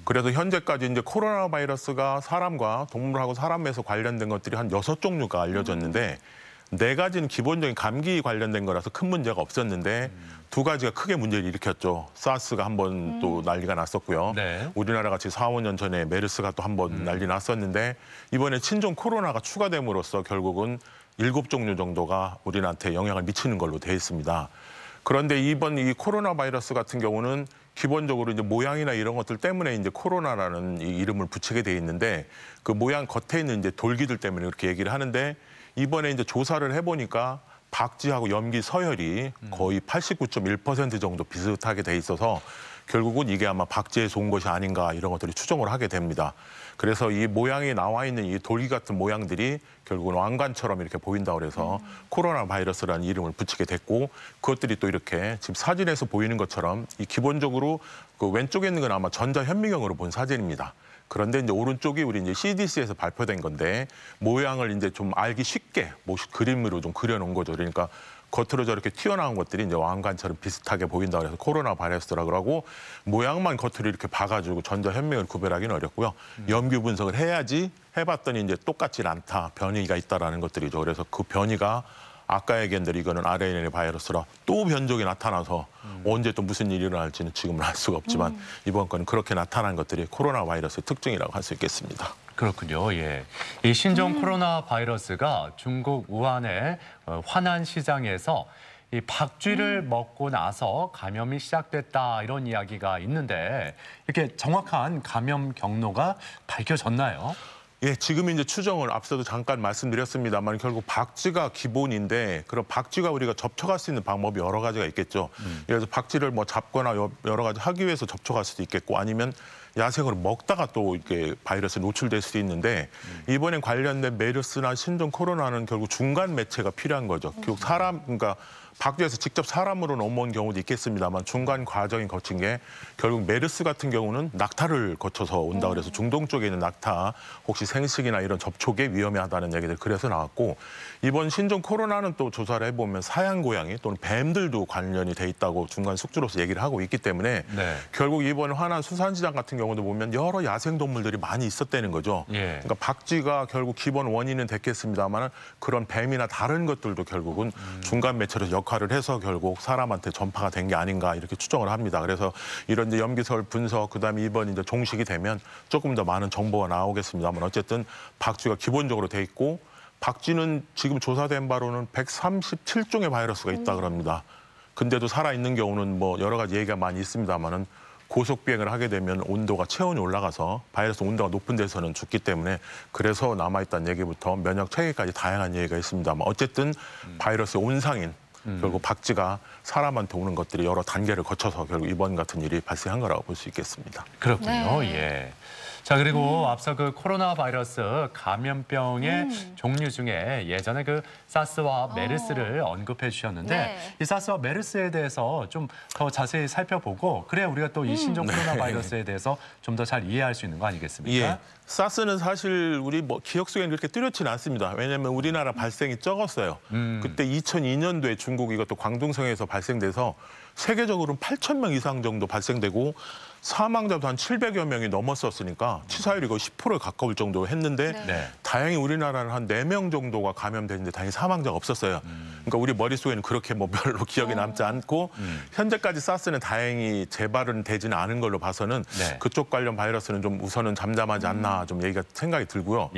그래서 현재까지 이제 코로나 바이러스가 사람과 동물하고 사람에서 관련된 것들이 한 6종류가 알려졌는데 4가지는 기본적인 감기 관련된 거라서 큰 문제가 없었는데 2가지가 크게 문제를 일으켰죠. 사스가 한번 또 난리가 났었고요. 우리나라 같이 4, 5년 전에 메르스가 또 한번 난리 났었는데 이번에 신종 코로나가 추가됨으로써 결국은 7종류 정도가 우리한테 영향을 미치는 걸로 돼 있습니다. 그런데 이번 이 코로나 바이러스 같은 경우는 기본적으로 이제 모양이나 이런 것들 때문에 이제 코로나라는 이 이름을 붙이게 돼 있는데 그 모양 겉에 있는 이제 돌기들 때문에 그렇게 얘기를 하는데 이번에 이제 조사를 해보니까 박쥐하고 염기 서열이 거의 89.1% 정도 비슷하게 돼 있어서 결국은 이게 아마 박쥐에서 온 것이 아닌가 이런 것들이 추정을 하게 됩니다. 그래서 이 모양에 나와 있는 이 돌기 같은 모양들이 결국은 왕관처럼 이렇게 보인다고 그래서 코로나 바이러스라는 이름을 붙이게 됐고 그것들이 또 이렇게 지금 사진에서 보이는 것처럼 이 기본적으로 그 왼쪽에 있는 건 아마 전자현미경으로 본 사진입니다. 그런데 이제 오른쪽이 우리 이제 CDC에서 발표된 건데 모양을 이제 좀 알기 쉽게 그림으로 좀 그려놓은 거죠. 그러니까 겉으로 저렇게 튀어나온 것들이 이제 왕관처럼 비슷하게 보인다고 해서 코로나 바이러스라고 하고 모양만 겉으로 이렇게 봐가지고 전자현미경을 구별하기는 어렵고요. 염기 분석을 해야지 해봤더니 이제 똑같질 않다. 변이가 있다라는 것들이죠. 그래서 그 변이가 아까 얘기한 대로 이거는 RNA 바이러스라 또 변종이 나타나서 언제 또 무슨 일이 일어날지는 지금은 알 수가 없지만 이번 건은 그렇게 나타난 것들이 코로나 바이러스의 특징이라고 할 수 있겠습니다. 그렇군요. 예. 이 신종 코로나 바이러스가 중국 우한의 화난 시장에서 이 박쥐를 먹고 나서 감염이 시작됐다 이런 이야기가 있는데 이렇게 정확한 감염 경로가 밝혀졌나요? 예, 지금 이제 추정을 앞서도 잠깐 말씀드렸습니다만 결국 박쥐가 기본인데 그럼 박쥐가 우리가 접촉할 수 있는 방법이 여러 가지가 있겠죠. 그래서 박쥐를 뭐 잡거나 여러 가지 하기 위해서 접촉할 수도 있겠고 아니면 야생으로 먹다가 또 이렇게 바이러스에 노출될 수도 있는데 이번에 관련된 메르스나 신종 코로나는 결국 중간 매체가 필요한 거죠. 결국 그러니까 박쥐에서 직접 사람으로 넘어온 경우도 있겠습니다만 중간 과정이 거친 게 결국 메르스 같은 경우는 낙타를 거쳐서 온다 그래서 중동 쪽에 있는 낙타 혹시 생식이나 이런 접촉에 위험하다는 얘기들 그래서 나왔고 이번 신종 코로나는 또 조사를 해보면 사양 고양이 또는 뱀들도 관련이 돼 있다고 중간 숙주로서 얘기를 하고 있기 때문에 결국 이번 화난 수산시장 같은 경우도 보면 여러 야생동물들이 많이 있었다는 거죠. 그러니까 박쥐가 결국 기본 원인은 됐겠습니다만 그런 뱀이나 다른 것들도 결국은 중간 매체로 역할을 해서 결국 사람한테 전파가 된 게 아닌가 이렇게 추정을 합니다. 그래서 이런 이제 염기설 분석 그다음에 이번 이제 종식이 되면 조금 더 많은 정보가 나오겠습니다만 어쨌든 박쥐가 기본적으로 돼 있고 박쥐는 지금 조사된 바로는 137종의 바이러스가 있다 그럽니다. 근데도 살아있는 경우는 뭐 여러 가지 얘기가 많이 있습니다만은 고속 비행을 하게 되면 온도가 체온이 올라가서 바이러스 온도가 높은 데서는 죽기 때문에 그래서 남아있다는 얘기부터 면역 체계까지 다양한 얘기가 있습니다만 어쨌든 바이러스의 온상인 결국 박쥐가 사람한테 오는 것들이 여러 단계를 거쳐서 결국 이번 같은 일이 발생한 거라고 볼 수 있겠습니다. 그렇군요. 예. 자, 그리고 앞서 그 코로나 바이러스 감염병의 종류 중에 예전에 그 사스와 메르스를 언급해 주셨는데 이 사스와 메르스에 대해서 좀 더 자세히 살펴보고 그래야 우리가 또 이 신종 코로나 바이러스에 대해서 좀 더 잘 이해할 수 있는 거 아니겠습니까? 예. 사스는 사실 우리 뭐 기억 속에는 그렇게 뚜렷지는 않습니다. 왜냐하면 우리나라 발생이 적었어요. 그때 2002년도에 중국 이것도 광둥성에서 발생돼서 세계적으로는 8,000명 이상 정도 발생되고 사망자도 한 700여 명이 넘었었으니까 치사율이 거의 10%에 가까울 정도 했는데 다행히 우리나라는 한 4명 정도가 감염됐는데 다행히 사망자가 없었어요. 그러니까 우리 머릿속에는 그렇게 뭐 별로 기억이 남지 않고 현재까지 사스는 다행히 재발은 되지는 않은 걸로 봐서는 그쪽 관련 바이러스는 좀 우선은 잠잠하지 않나 좀 얘기가 생각이 들고요.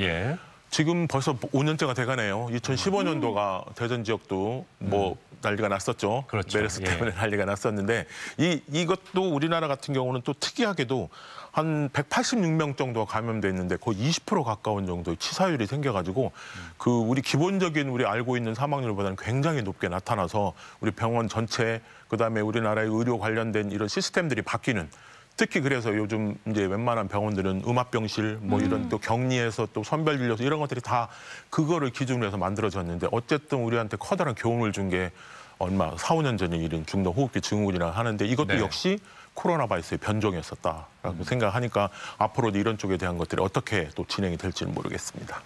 지금 벌써 5년째가 돼가네요. 2015년도가 대전 지역도 뭐 난리가 났었죠. 메르스 때문에 난리가 났었는데 이것도 우리나라 같은 경우는 또 특이하게도 한 186명 정도가 감염돼 있는데 거의 20% 가까운 정도의 치사율이 생겨가지고 그 우리 기본적인 우리 알고 있는 사망률보다는 굉장히 높게 나타나서 우리 병원 전체 그다음에 우리나라의 의료 관련된 이런 시스템들이 바뀌는 특히 그래서 요즘 이제 웬만한 병원들은 음압병실 뭐 이런 또 격리해서 또 선별진료소 이런 것들이 다 그거를 기준으로 해서 만들어졌는데 어쨌든 우리한테 커다란 교훈을 준 게 얼마 4, 5년 전에 일은 중도 호흡기 증후군이라 하는데 이것도 역시 코로나 바이러스의 변종이었었다라고 생각하니까 앞으로도 이런 쪽에 대한 것들이 어떻게 또 진행이 될지는 모르겠습니다.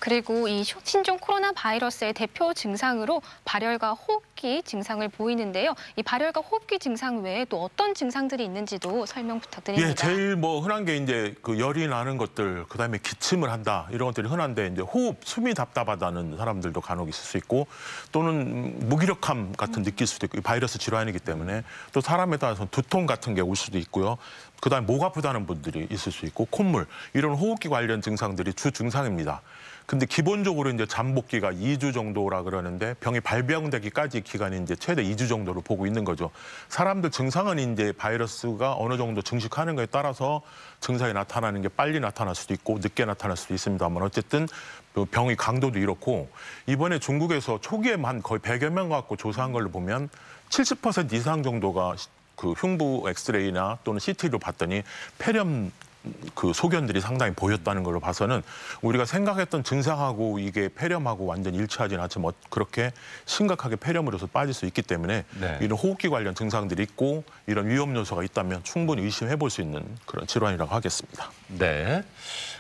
그리고 이 신종 코로나 바이러스의 대표 증상으로 발열과 호흡기 증상을 보이는데요. 이 발열과 호흡기 증상 외에 또 어떤 증상들이 있는지도 설명 부탁드립니다. 예, 제일 뭐 흔한 게 이제 그 열이 나는 것들, 그다음에 기침을 한다 이런 것들이 흔한데 이제 호흡, 숨이 답답하다는 사람들도 간혹 있을 수 있고 또는 무기력함 같은 느낄 수도 있고 바이러스 질환이기 때문에 또 사람에 따라서 두통 같은 게 올 수도 있고요. 그다음에 목 아프다는 분들이 있을 수 있고 콧물 이런 호흡기 관련 증상들이 주 증상입니다. 근데 기본적으로 이제 잠복기가 2주 정도라 그러는데 병이 발병되기까지 기간이 이제 최대 2주 정도로 보고 있는 거죠. 사람들 증상은 이제 바이러스가 어느 정도 증식하는 거에 따라서 증상이 나타나는 게 빨리 나타날 수도 있고 늦게 나타날 수도 있습니다만 어쨌든 병의 강도도 이렇고 이번에 중국에서 초기에만 거의 100여 명 갖고 조사한 걸로 보면 70% 이상 정도가 그 흉부 엑스레이나 또는 CT로 봤더니 폐렴 그 소견들이 상당히 보였다는 걸로 봐서는 우리가 생각했던 증상하고 이게 폐렴하고 완전 일치하지는 않지만 그렇게 심각하게 폐렴으로서 빠질 수 있기 때문에 이런 호흡기 관련 증상들이 있고 이런 위험 요소가 있다면 충분히 의심해 볼 수 있는 그런 질환이라고 하겠습니다. 네.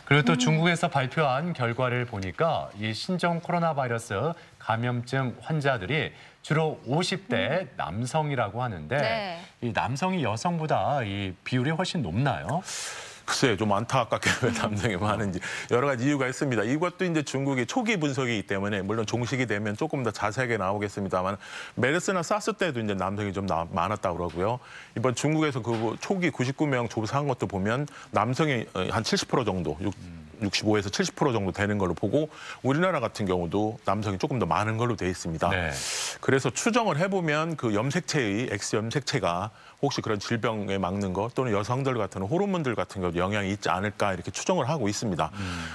그리고 또 중국에서 발표한 결과를 보니까 이 신종 코로나 바이러스 감염증 환자들이 주로 50대 남성이라고 하는데 이 남성이 여성보다 이 비율이 훨씬 높나요? 글쎄요, 좀 안타깝게 왜 남성이 많은지 여러 가지 이유가 있습니다. 이것도 이제 중국의 초기 분석이기 때문에 물론 종식이 되면 조금 더 자세하게 나오겠습니다.만 메르스나 사스 때도 이제 남성이 좀 많았다고 그러고요. 이번 중국에서 그 초기 99명 조사한 것도 보면 남성이 한 70% 정도, 65에서 70% 정도 되는 걸로 보고 우리나라 같은 경우도 남성이 조금 더 많은 걸로 돼 있습니다. 그래서 추정을 해보면 그 염색체의 X 염색체가 혹시 그런 질병에 막는 것 또는 여성들 같은 호르몬들 같은 것도 영향이 있지 않을까 이렇게 추정을 하고 있습니다.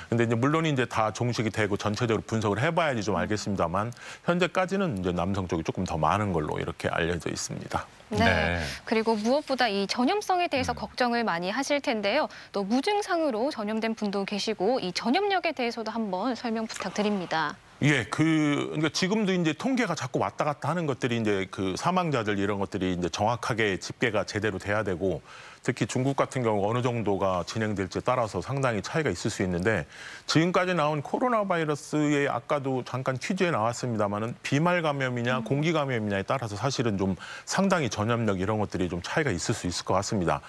근데 이제 물론 이제 다 종식이 되고 전체적으로 분석을 해봐야지 좀 알겠습니다만 현재까지는 이제 남성 쪽이 조금 더 많은 걸로 이렇게 알려져 있습니다. 네. 그리고 무엇보다 이 전염성에 대해서 걱정을 많이 하실 텐데요. 또 무증상으로 전염된 분도 계시고 이 전염력에 대해서도 한번 설명 부탁드립니다. 예, 그러니까 지금도 이제 통계가 자꾸 왔다 갔다 하는 것들이 이제 그 사망자들 이런 것들이 이제 정확하게 집계가 제대로 돼야 되고, 특히 중국 같은 경우 어느 정도가 진행될지에 따라서 상당히 차이가 있을 수 있는데, 지금까지 나온 코로나 바이러스에 아까도 잠깐 퀴즈에 나왔습니다만은 비말 감염이냐 공기 감염이냐에 따라서 사실은 좀 상당히 전염력 이런 것들이 좀 차이가 있을 수 있을 것 같습니다.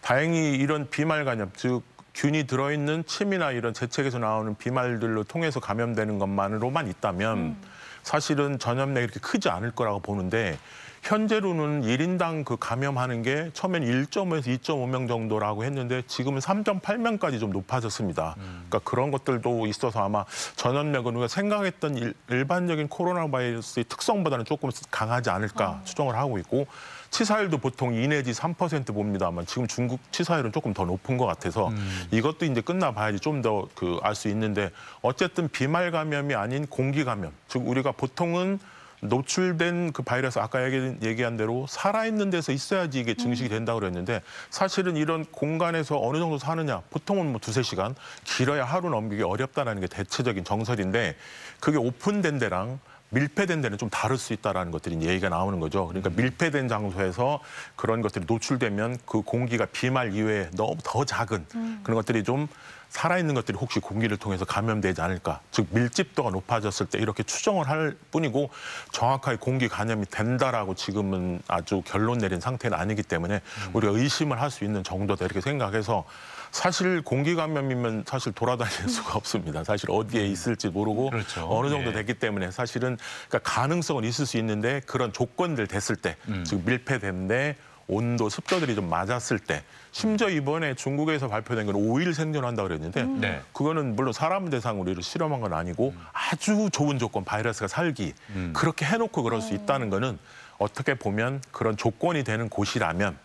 다행히 이런 비말 감염, 즉 균이 들어있는 침이나 이런 재채기에서 나오는 비말들로 통해서 감염되는 것만으로만 있다면 사실은 전염력이 이렇게 크지 않을 거라고 보는데, 현재로는 1인당 그 감염하는 게 처음엔 1.5에서 2.5명 정도라고 했는데 지금은 3.8명까지 좀 높아졌습니다. 그러니까 그런 것들도 있어서 아마 전염력은 우리가 생각했던 일반적인 코로나 바이러스의 특성보다는 조금 강하지 않을까 추정을 하고 있고, 치사율도 보통 2 내지 3% 봅니다만 지금 중국 치사율은 조금 더 높은 것 같아서 이것도 이제 끝나봐야지 좀 더 그 알 수 있는데, 어쨌든 비말 감염이 아닌 공기 감염, 즉 우리가 보통은 노출된 그 바이러스, 아까 얘기한 대로 살아있는 데서 있어야지 이게 증식이 된다고 그랬는데, 사실은 이런 공간에서 어느 정도 사느냐, 보통은 뭐 2~3시간, 길어야 하루 넘기기 어렵다는 게 대체적인 정설인데, 그게 오픈된 데랑 밀폐된 데는 좀 다를 수 있다는 것들이 얘기가 나오는 거죠. 그러니까 밀폐된 장소에서 그런 것들이 노출되면 그 공기가 비말 이외에 너무 더 작은 그런 것들이 좀 살아있는 것들이 혹시 공기를 통해서 감염되지 않을까. 즉 밀집도가 높아졌을 때 이렇게 추정을 할 뿐이고, 정확하게 공기 감염이 된다라고 지금은 아주 결론 내린 상태는 아니기 때문에 우리가 의심을 할 수 있는 정도다 이렇게 생각해서, 사실 공기 감염이면 사실 돌아다닐 수가 없습니다. 사실 어디에 있을지 모르고 그렇죠. 어느 정도 됐기 때문에 사실은 그러니까 가능성은 있을 수 있는데, 그런 조건들 됐을 때, 즉 밀폐된데 온도, 습도들이 좀 맞았을 때, 심지어 이번에 중국에서 발표된 건 5일 생존한다고 그랬는데 그거는 물론 사람 대상으로 이를 실험한 건 아니고 아주 좋은 조건, 바이러스가 살기 그렇게 해놓고 그럴 수 있다는 거는 어떻게 보면 그런 조건이 되는 곳이라면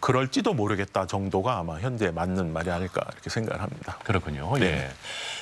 그럴지도 모르겠다 정도가 아마 현재 맞는 말이 아닐까 이렇게 생각을 합니다. 그렇군요. 네. 예.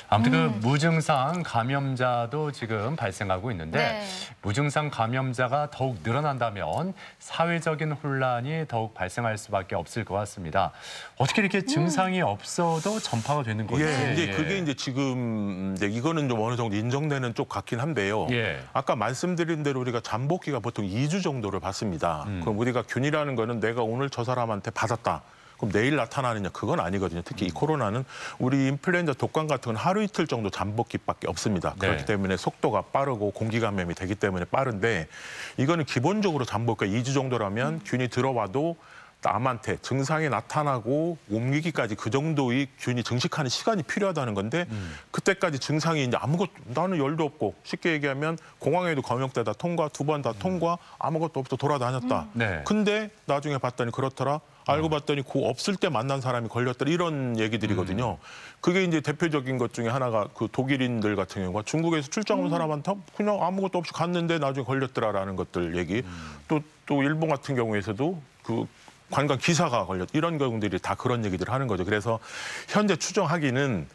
아무튼 그 무증상 감염자도 지금 발생하고 있는데 네. 무증상 감염자가 더욱 늘어난다면 사회적인 혼란이 더욱 발생할 수밖에 없을 것 같습니다. 어떻게 이렇게 증상이 없어도 전파가 되는 건지. 예, 이제 그게 이제 지금 이제 이거는 좀 어느 정도 인정되는 쪽 같긴 한데요. 예. 아까 말씀드린 대로 우리가 잠복기가 보통 2주 정도를 받습니다. 그럼 우리가 균이라는 거는 내가 오늘 저 사람한테 받았다. 그럼 내일 나타나느냐, 그건 아니거든요. 특히 이 코로나는 우리 인플루엔자, 독감 같은 건 하루 이틀 정도 잠복기밖에 없습니다. 그렇기 때문에 속도가 빠르고 공기 감염이 되기 때문에 빠른데, 이거는 기본적으로 잠복기가 2주 정도라면 균이 들어와도 남한테 증상이 나타나고 옮기기까지 그 정도의 균이 증식하는 시간이 필요하다는 건데, 그때까지 증상이 이제 아무것도, 나는 열도 없고, 쉽게 얘기하면 공항에도 검역대다 통과, 2번 다 통과, 아무것도 없어 돌아다녔다. 근데 나중에 봤더니 그렇더라. 알고 봤더니 그 없을 때 만난 사람이 걸렸더라, 이런 얘기들이거든요. 그게 이제 대표적인 것 중에 하나가 그 독일인들 같은 경우가 중국에서 출장 온 사람한테 그냥 아무것도 없이 갔는데 나중에 걸렸더라라는 것들 얘기. 또 일본 같은 경우에서도 그 관광 기사가 걸렸, 이런 경우들이 다 그런 얘기들 하는 거죠. 그래서 현재 추정하기는,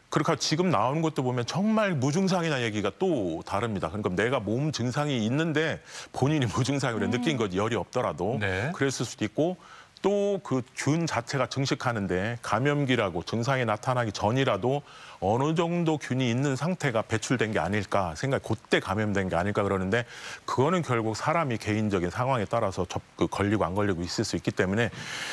그러니까 지금 나오는 것도 보면 정말 무증상이나 얘기가 또 다릅니다. 그러니까 내가 몸 증상이 있는데 본인이 무증상이라 느낀 거지, 열이 없더라도 그랬을 수도 있고, 또 그 균 자체가 증식하는데 감염기라고 증상이 나타나기 전이라도 어느 정도 균이 있는 상태가 배출된 게 아닐까 생각, 그때 감염된 게 아닐까 그러는데, 그거는 결국 사람이 개인적인 상황에 따라서 걸리고 안 걸리고 있을 수 있기 때문에,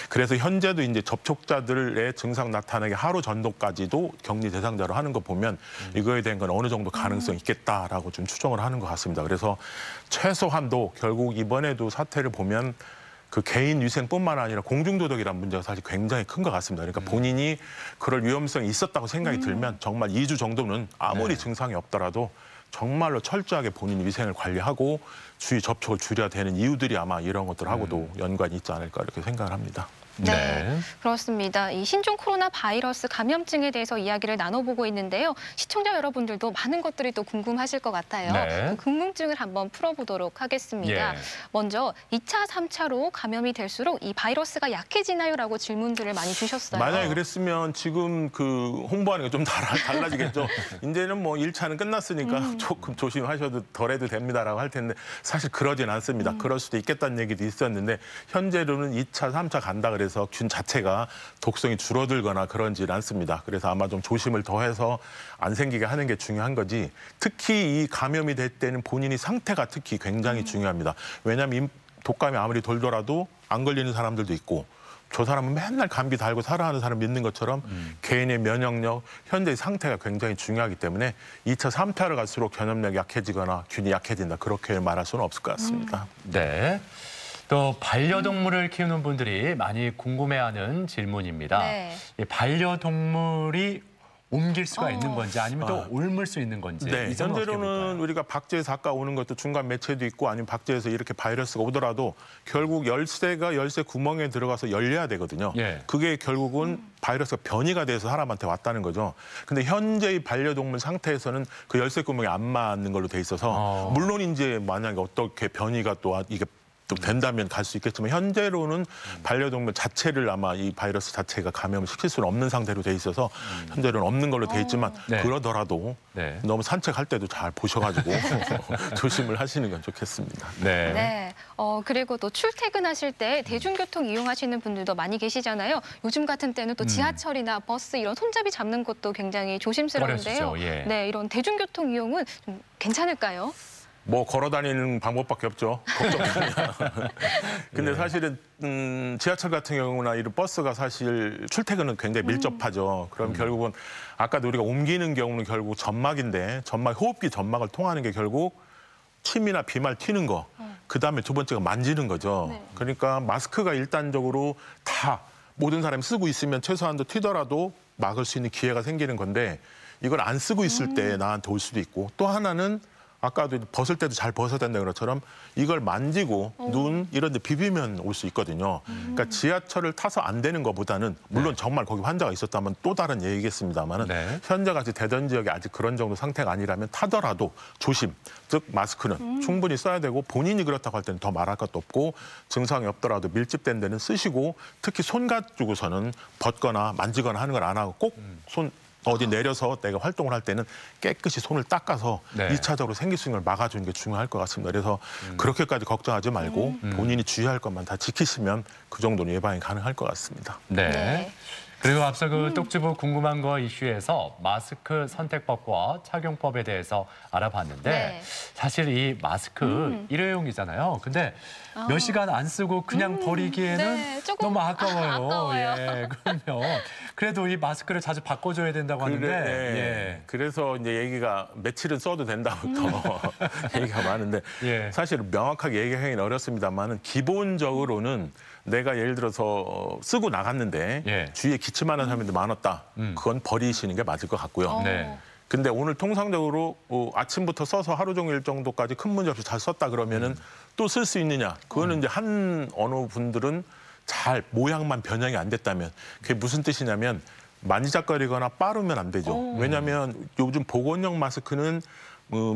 그래서 현재도 이제 접촉자들의 증상 나타나기 하루 전도까지도 격리 대상자로 하는 거 보면 이거에 대한 건 어느 정도 가능성이 있겠다라고 좀 추정을 하는 것 같습니다. 그래서 최소한도 결국 이번에도 사태를 보면 그 개인 위생뿐만 아니라 공중도덕이라는 문제가 사실 굉장히 큰 것 같습니다. 그러니까 본인이 그럴 위험성이 있었다고 생각이 들면 정말 2주 정도는 아무리 증상이 없더라도 정말로 철저하게 본인 위생을 관리하고 주위 접촉을 줄여야 되는 이유들이 아마 이런 것들하고도 연관이 있지 않을까 이렇게 생각을 합니다. 네, 그렇습니다. 이 신종 코로나 바이러스 감염증에 대해서 이야기를 나눠보고 있는데요. 시청자 여러분들도 많은 것들이 또 궁금하실 것 같아요. 네. 그 궁금증을 한번 풀어보도록 하겠습니다. 예. 먼저 2차, 3차로 감염이 될수록 이 바이러스가 약해지나요? 라고 질문들을 많이 주셨어요. 만약에 그랬으면 지금 그 홍보하는 게 좀 달라지겠죠. 이제는 뭐 1차는 끝났으니까 조금 조심하셔도 덜해도 됩니다라고 할 텐데 사실 그러진 않습니다. 그럴 수도 있겠다는 얘기도 있었는데 현재로는 2차, 3차 간다 그래서 균 자체가 독성이 줄어들거나 그런지 않습니다. 그래서 아마 좀 조심을 더해서 안 생기게 하는 게 중요한 거지. 특히 이 감염이 될 때는 본인이 상태가 특히 굉장히 중요합니다. 왜냐하면 이 독감이 아무리 돌더라도 안 걸리는 사람들도 있고 저 사람은 맨날 감기 달고 살아가는 사람 믿는 것처럼 개인의 면역력, 현재의 상태가 굉장히 중요하기 때문에 2차, 3차를 갈수록 견역력이 약해지거나 균이 약해진다. 그렇게 말할 수는 없을 것 같습니다. 네. 또 반려동물을 키우는 분들이 많이 궁금해하는 질문입니다. 네. 이 반려동물이 옮길 수가 있는 건지 아니면 또 옮을 수 있는 건지. 네, 이 점은 어떻게 볼까요? 현재로는 우리가 박제에서 아까 오는 것도 중간 매체도 있고 아니면 박제에서 이렇게 바이러스가 오더라도 결국 열쇠가 열쇠 구멍에 들어가서 열려야 되거든요. 예. 그게 결국은 바이러스가 변이가 돼서 사람한테 왔다는 거죠. 근데 현재의 반려동물 상태에서는 그 열쇠 구멍에 안 맞는 걸로 돼 있어서 물론 이제 만약에 어떻게 변이가 또 이게 또 된다면 갈 수 있겠지만 현재로는 반려동물 자체를 아마 이 바이러스 자체가 감염을 시킬 수는 없는 상태로 돼 있어서 현재로는 없는 걸로 돼 있지만 네. 그러더라도 네. 너무 산책할 때도 잘 보셔가지고 조심을 하시는 건 좋겠습니다. 네. 네. 그리고 또 출퇴근하실 때 대중교통 이용하시는 분들도 많이 계시잖아요. 요즘 같은 때는 또 지하철이나 버스 이런 손잡이 잡는 것도 굉장히 조심스러운데요. 어려지죠. 예. 네, 이런 대중교통 이용은 좀 괜찮을까요? 뭐 걸어 다니는 방법밖에 없죠. 걱정이야. 근데 사실은 지하철 같은 경우나 이런 버스가 사실 출퇴근은 굉장히 밀접하죠. 그럼 결국은 아까도 우리가 옮기는 경우는 결국 점막인데 호흡기 점막을 통하는 게 결국 침이나 비말 튀는 거. 그다음에 두 번째가 만지는 거죠. 네. 그러니까 마스크가 일단적으로 다 모든 사람이 쓰고 있으면 최소한도 튀더라도 막을 수 있는 기회가 생기는 건데 이걸 안 쓰고 있을 때 나한테 올 수도 있고 또 하나는 아까도 벗을 때도 잘 벗어야 된다는 것처럼 이걸 만지고 눈 이런 데 비비면 올 수 있거든요. 그러니까 지하철을 타서 안 되는 것보다는 물론 정말 거기 환자가 있었다면 또 다른 얘기겠습니다만 현재같이 대전 지역이 아직 그런 정도 상태가 아니라면 타더라도 조심, 즉 마스크는 충분히 써야 되고 본인이 그렇다고 할 때는 더 말할 것도 없고 증상이 없더라도 밀집된 데는 쓰시고 특히 손 가지고서는 벗거나 만지거나 하는 걸 안 하고 꼭 손 어디 내려서 내가 활동을 할 때는 깨끗이 손을 닦아서 네. 2차적으로 생길 수 있는 걸 막아주는 게 중요할 것 같습니다. 그래서 그렇게까지 걱정하지 말고 본인이 주의할 것만 다 지키시면 그 정도는 예방이 가능할 것 같습니다. 네. 네. 그리고 앞서 그 똑지부 궁금한 거 이슈에서 마스크 선택법과 착용법에 대해서 알아봤는데 네. 사실 이 마스크 일회용이잖아요. 근데 몇 시간 안 쓰고 그냥 버리기에는 네, 조금 너무 아까워요. 아까워요. 예, 그럼요. 그래도 이 마스크를 자주 바꿔줘야 된다고 하는데 예. 그래서 이제 얘기가 며칠은 써도 된다부터 얘기가 많은데 사실 명확하게 얘기하기는 어렵습니다만은 기본적으로는 내가 예를 들어서 쓰고 나갔는데 주위에 기침하는 사람이 많았다. 그건 버리시는 게 맞을 것 같고요. 네. 근데 오늘 통상적으로 아침부터 써서 하루 종일 정도까지 큰 문제 없이 잘 썼다 그러면은 또 쓸 수 있느냐? 그거는 이제 어느 분들은 잘 모양만 변형이 안 됐다면 그게 무슨 뜻이냐면 만지작거리거나 빠르면 안 되죠. 왜냐하면 요즘 보건용 마스크는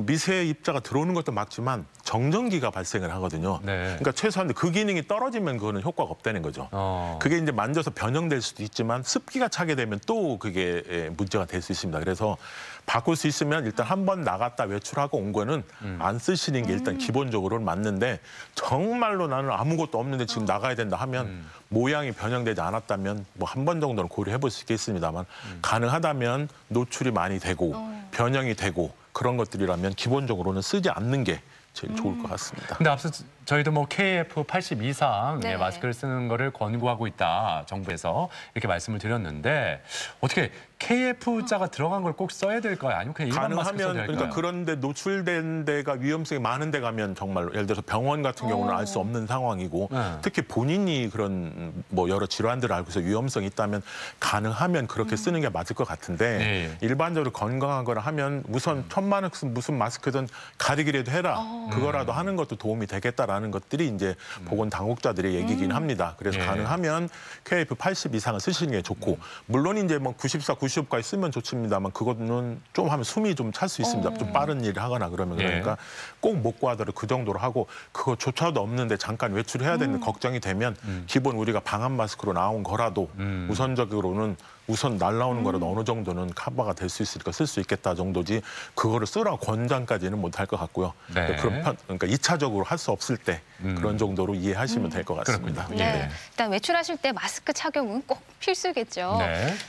미세 입자가 들어오는 것도 막지만 정전기가 발생을 하거든요. 그러니까 최소한 그 기능이 떨어지면 그거는 효과가 없다는 거죠. 그게 이제 만져서 변형될 수도 있지만 습기가 차게 되면 또 그게 문제가 될 수 있습니다. 그래서 바꿀 수 있으면 일단 한 번 나갔다 외출하고 온 거는 안 쓰시는 게 일단 기본적으로는 맞는데 정말로 나는 아무것도 없는데 지금 나가야 된다 하면 모양이 변형되지 않았다면 뭐 한 번 정도는 고려해 볼 수 있겠습니다만 가능하다면 노출이 많이 되고 변형이 되고 그런 것들이라면 기본적으로는 쓰지 않는 게 제일 좋을 것 같습니다. 근데 앞서 저희도 뭐 KF80 이상 네. 마스크를 쓰는 거를 권고하고 있다, 정부에서 이렇게 말씀을 드렸는데 어떻게 KF자가 들어간 걸 꼭 써야 될까요? 아니면 그냥 일반 마스크 써야 될까요? 그러니까 그런데 노출된 데가 위험성이 많은 데 가면 정말 예를 들어서 병원 같은 경우는 알 수 없는 상황이고 특히 본인이 그런 뭐 여러 질환들을 알고서 위험성이 있다면 가능하면 그렇게 쓰는 게 맞을 것 같은데 일반적으로 건강하거나 하면 우선 천만 원 무슨 마스크든 가리기라도 해라. 그거라도 하는 것도 도움이 되겠다라는 있다라는 것들이 이제 보건 당국자들의 얘기긴 합니다. 그래서 가능하면 KF80 이상을 쓰시는 게 좋고 물론 이제 뭐 94, 95까지 쓰면 좋습니다만 그거는 좀 하면 숨이 좀 찰 수 있습니다. 좀 빠른 일을 하거나 그러면 그러니까 꼭 못 구하더라도 그 정도로 하고 그거조차도 없는데 잠깐 외출해야 되는 걱정이 되면 기본 우리가 방한 마스크로 나온 거라도 우선적으로는 우선 날라오는 거라도 어느 정도는 커버가 될 수 있으니까 쓸 수 있겠다 정도지 그거를 쓰라고 권장까지는 못 할 것 같고요. 그러니까 2차적으로 할 수 없을 때 그런 정도로 이해하시면 될 것 같습니다. 네. 일단 외출하실 때 마스크 착용은 꼭 필수겠죠.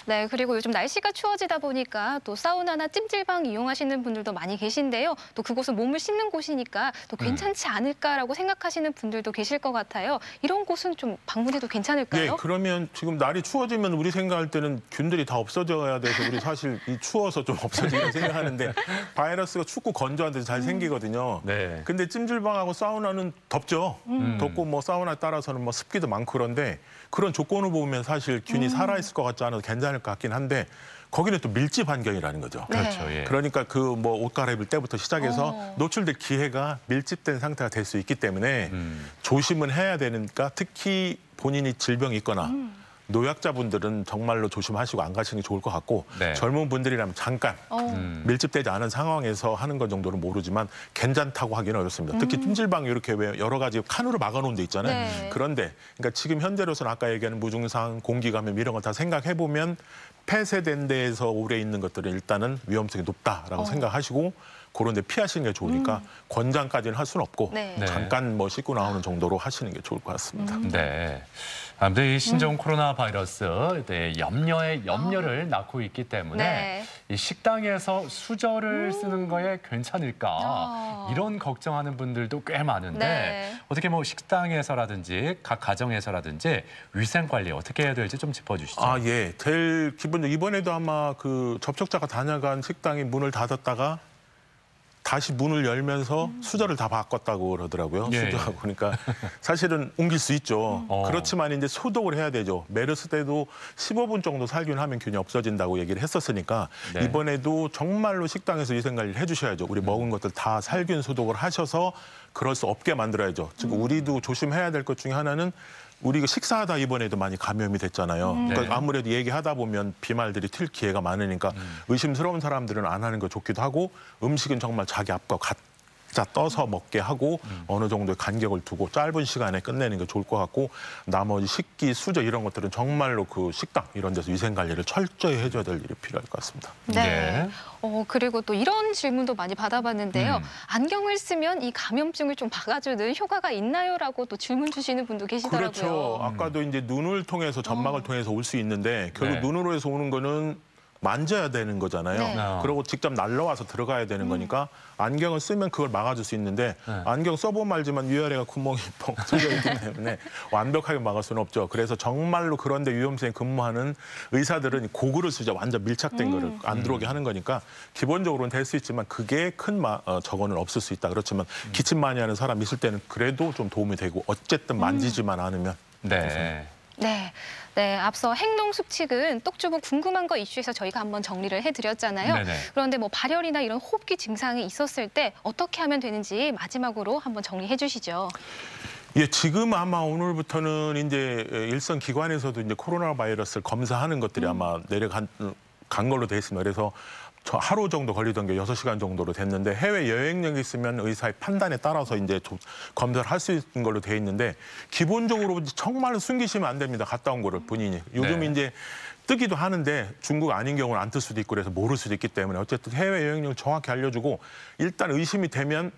네. 그리고 요즘 날씨가 추워지다 보니까 또 사우나나 찜질방 이용하시는 분들도 많이 계신데요. 또 그곳은 몸을 씻는 곳이니까 또 괜찮지 않을까라고 생각하시는 분들도 계실 것 같아요. 이런 곳은 좀 방문해도 괜찮을까요? 예, 그러면 지금 날이 추워지면 우리 생각할 때는 균들이 다 없어져야 돼서 우리 사실 이 추워서 좀 없어지는 생각하는데 바이러스가 춥고 건조한 데서 잘 생기거든요. 근데 찜질방하고 사우나는 덥죠. 덥고 뭐 사우나에 따라서는 뭐 습기도 많고 그런데 그런 조건을 보면 사실 균이 살아있을 것 같지 않아서 괜찮을 것 같긴 한데 거기는 또 밀집 환경이라는 거죠. 그렇죠. 그러니까 그 뭐 옷 갈아입을 때부터 시작해서 노출될 기회가 밀집된 상태가 될 수 있기 때문에 조심은 해야 되니까 특히 본인이 질병이 있거나 노약자분들은 정말로 조심하시고 안 가시는 게 좋을 것 같고 젊은 분들이라면 잠깐 밀집되지 않은 상황에서 하는 것 정도는 모르지만 괜찮다고 하기는 어렵습니다. 특히 찜질방 이렇게 왜 여러 가지 칸으로 막아놓은 데 있잖아요. 그런데 그러니까 지금 현재로서는 아까 얘기하는 무증상, 공기감염 이런 거 다 생각해보면 폐쇄된 데에서 오래 있는 것들은 일단은 위험성이 높다라고 생각하시고 그런 데 피하시는 게 좋으니까 권장까지는 할 수는 없고 잠깐 뭐 씻고 나오는 정도로 하시는 게 좋을 것 같습니다. 네. 아무튼 이 신종 코로나 바이러스 염려에 염려를 낳고 있기 때문에 이 식당에서 수저를 쓰는 거에 괜찮을까 이런 걱정하는 분들도 꽤 많은데 어떻게 뭐 식당에서라든지 각 가정에서라든지 위생 관리 어떻게 해야 될지 좀 짚어주시죠. 예, 제일 기본적으로 이번에도 아마 그 접촉자가 다녀간 식당이 문을 닫았다가 다시 문을 열면서 수저를 다 바꿨다고 그러더라고요. 수저하고 그러니까 사실은 옮길 수 있죠. 그렇지만 이제 소독을 해야 되죠. 메르스 때도 15분 정도 살균 하면 균이 없어진다고 얘기를 했었으니까 이번에도 정말로 식당에서 위생관리를 해주셔야죠. 우리 먹은 것들 다 살균 소독을 하셔서 그럴 수 없게 만들어야죠. 즉 우리도 조심해야 될 것 중에 하나는 우리가 식사하다 이번에도 많이 감염이 됐잖아요. 그러니까 아무래도 얘기하다 보면 비말들이 튈 기회가 많으니까 의심스러운 사람들은 안 하는 거 좋기도 하고 음식은 정말 자기 앞과 각자 떠서 먹게 하고 어느 정도의 간격을 두고 짧은 시간에 끝내는 게 좋을 것 같고 나머지 식기, 수저 이런 것들은 정말로 그 식당 이런 데서 위생 관리를 철저히 해줘야 될 일이 필요할 것 같습니다. 그리고 또 이런 질문도 많이 받아봤는데요. 안경을 쓰면 이 감염증을 좀 막아주는 효과가 있나요?라고 또 질문 주시는 분도 계시더라고요. 그렇죠. 아까도 이제 눈을 통해서 점막을 통해서 올 수 있는데 결국 눈으로 해서 오는 거는 만져야 되는 거잖아요. 그리고 직접 날라와서 들어가야 되는 거니까 안경을 쓰면 그걸 막아줄 수 있는데 안경 써보면 알지만 위아래가 구멍이 뻥 뚫려 있기 때문에 완벽하게 막을 수는 없죠. 그래서 정말로 그런 데 위험성에 근무하는 의사들은 고글을 쓰죠. 완전 밀착된 거를 안 들어오게 하는 거니까 기본적으로는 될 수 있지만 그게 큰 저거는 없을 수 있다. 그렇지만 기침 많이 하는 사람 있을 때는 그래도 좀 도움이 되고 어쨌든 만지지만 않으면 앞서 행동 수칙은 똑주부 궁금한 거 이슈에서 저희가 한번 정리를 해드렸잖아요. 그런데 뭐 발열이나 이런 호흡기 증상이 있었을 때 어떻게 하면 되는지 마지막으로 한번 정리해 주시죠. 지금 아마 오늘부터는 이제 일선 기관에서도 이제 코로나 바이러스를 검사하는 것들이 아마 내려간 걸로 돼 있습니다. 그래서 하루 정도 걸리던 게 6시간 정도로 됐는데 해외 여행력이 있으면 의사의 판단에 따라서 이제 검사를 할 수 있는 걸로 돼 있는데 기본적으로 정말 숨기시면 안 됩니다. 갔다 온 거를 본인이. 요즘 이제 뜨기도 하는데 중국 아닌 경우는 안 뜰 수도 있고 그래서 모를 수도 있기 때문에 어쨌든 해외 여행력을 정확히 알려주고 일단 의심이 되면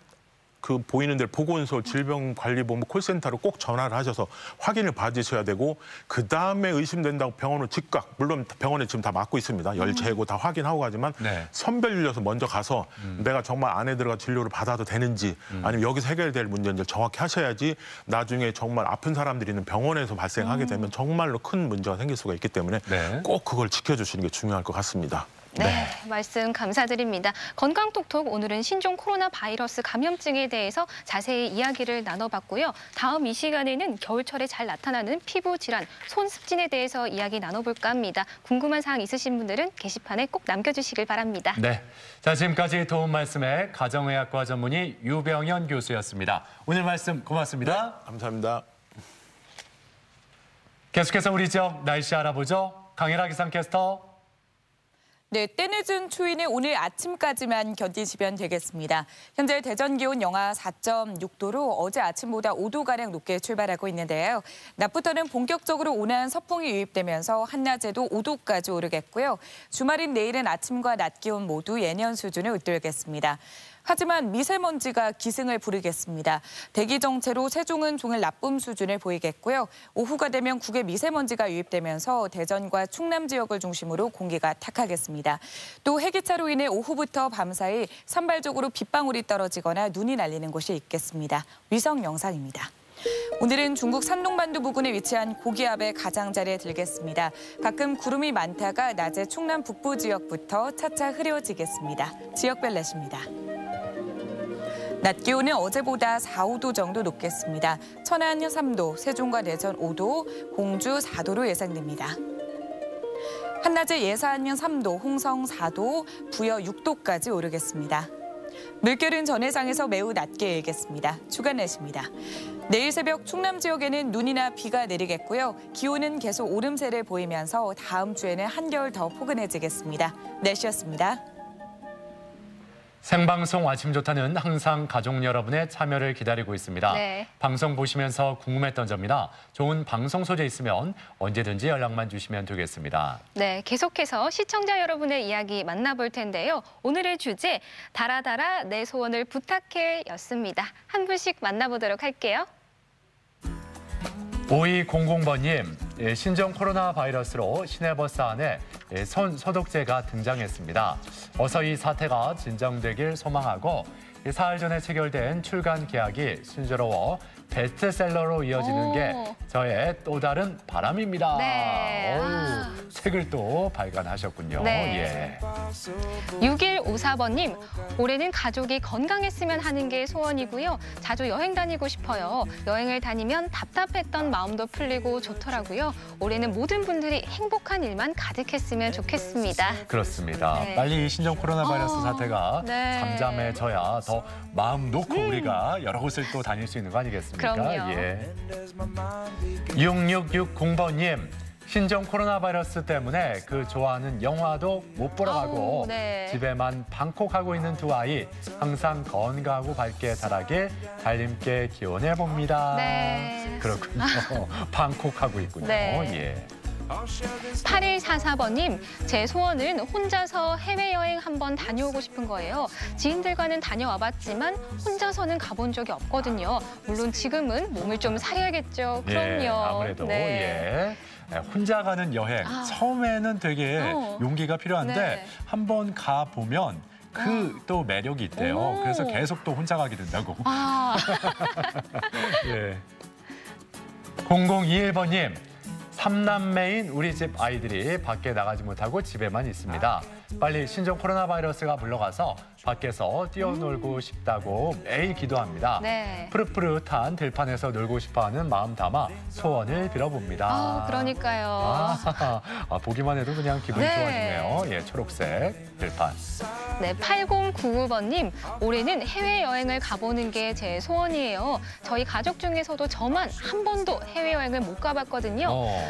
그 보이는 대로 보건소, 질병관리본부 콜센터로 꼭 전화를 하셔서 확인을 받으셔야 되고 그다음에 의심된다고 병원으로 즉각, 물론 병원에 지금 다 맡고 있습니다. 열 재고 다 확인하고 가지만 선별일려서 먼저 가서 내가 정말 안에 들어가 진료를 받아도 되는지 아니면 여기서 해결될 문제인지 정확히 하셔야지 나중에 정말 아픈 사람들이 있는 병원에서 발생하게 되면 정말로 큰 문제가 생길 수가 있기 때문에 꼭 그걸 지켜주시는 게 중요할 것 같습니다. 네, 말씀 감사드립니다. 건강톡톡 오늘은 신종 코로나 바이러스 감염증에 대해서 자세히 이야기를 나눠봤고요. 다음 이 시간에는 겨울철에 잘 나타나는 피부 질환, 손 습진에 대해서 이야기 나눠볼까 합니다. 궁금한 사항 있으신 분들은 게시판에 꼭 남겨주시길 바랍니다. 네, 자 지금까지 도움 말씀의 가정의학과 전문의 유병현 교수였습니다. 오늘 말씀 고맙습니다. 네, 감사합니다. 계속해서 우리 지역 날씨 알아보죠. 강혜라 기상캐스터. 네, 때늦은 추위는 오늘 아침까지만 견디시면 되겠습니다. 현재 대전 기온 영하 4.6도로 어제 아침보다 5도가량 높게 출발하고 있는데요. 낮부터는 본격적으로 온화한 서풍이 유입되면서 한낮에도 5도까지 오르겠고요. 주말인 내일은 아침과 낮 기온 모두 예년 수준을 웃돌겠습니다. 하지만 미세먼지가 기승을 부리겠습니다. 대기 정체로 세종은 종일 나쁨 수준을 보이겠고요. 오후가 되면 국외 미세먼지가 유입되면서 대전과 충남 지역을 중심으로 공기가 탁하겠습니다. 또 해기차로 인해 오후부터 밤사이 산발적으로 빗방울이 떨어지거나 눈이 날리는 곳이 있겠습니다. 위성 영상입니다. 오늘은 중국 산둥반도 부근에 위치한 고기압의 가장자리에 들겠습니다. 가끔 구름이 많다가 낮에 충남 북부 지역부터 차차 흐려지겠습니다. 지역별 날씨입니다. 낮 기온은 어제보다 4, 5도 정도 높겠습니다. 천안 3도, 세종과 대전 5도, 공주 4도로 예상됩니다. 한낮에 예산면 3도, 홍성 4도, 부여 6도까지 오르겠습니다. 물결은 전해상에서 매우 낮게 일겠습니다. 주간 날씨입니다. 내일 새벽 충남 지역에는 눈이나 비가 내리겠고요. 기온은 계속 오름세를 보이면서 다음 주에는 한겨울 더 포근해지겠습니다. 날씨였습니다. 생방송 아침 좋다는 항상 가족 여러분의 참여를 기다리고 있습니다. 네. 방송 보시면서 궁금했던 점이나 좋은 방송 소재 있으면 언제든지 연락만 주시면 되겠습니다. 네, 계속해서 시청자 여러분의 이야기 만나볼 텐데요. 오늘의 주제, 달아달아 내 소원을 부탁해 였습니다. 한 분씩 만나보도록 할게요. 5200번님, 신종 코로나 바이러스로 시내버스 안에 손 소독제가 등장했습니다. 어서 이 사태가 진정되길 소망하고 사흘 전에 체결된 출간 계약이 순조로워 베스트셀러로 이어지는 게 저의 또 다른 바람입니다. 네. 책을 또 발간하셨군요. 네. 6154번님, 올해는 가족이 건강했으면 하는 게 소원이고요. 자주 여행 다니고 싶어요. 여행을 다니면 답답했던 마음도 풀리고 좋더라고요. 올해는 모든 분들이 행복한 일만 가득했으면 좋겠습니다. 그렇습니다. 네. 빨리 이 신종 코로나 바이러스 사태가 네. 잠잠해져야 더 마음 놓고 우리가 여러 곳을 또 다닐 수 있는 거 아니겠습니까? 그럼요. 예. 6660번님. 신종 코로나 바이러스 때문에 그 좋아하는 영화도 못 보러 가고 네. 집에만 방콕하고 있는 두 아이 항상 건강하고 밝게 자라길 달님께 기원해 봅니다. 네. 그렇군요. 방콕하고 있군요. 네. 예. 8144번님, 제 소원은 혼자서 해외여행 한번 다녀오고 싶은 거예요. 지인들과는 다녀와봤지만 혼자서는 가본 적이 없거든요. 물론 지금은 몸을 좀 사려야겠죠. 그럼요. 예, 아무래도 네. 혼자 가는 여행 처음에는 되게 용기가 필요한데 네. 한번 가보면 그 또 매력이 있대요. 그래서 계속 또 혼자 가게 된다고. 예. 0021번님. 3남매인 우리 집 아이들이 밖에 나가지 못하고 집에만 있습니다. 빨리 신종 코로나 바이러스가 물러가서 밖에서 뛰어놀고 싶다고 매일 기도합니다. 네. 푸릇푸릇한 들판에서 놀고 싶어하는 마음 담아 소원을 빌어봅니다. 그러니까요. 보기만 해도 그냥 기분이 네. 좋아지네요. 예, 초록색 들판. 네, 8099번님, 올해는 해외여행을 가보는 게 제 소원이에요. 저희 가족 중에서도 저만 한 번도 해외여행을 못 가봤거든요.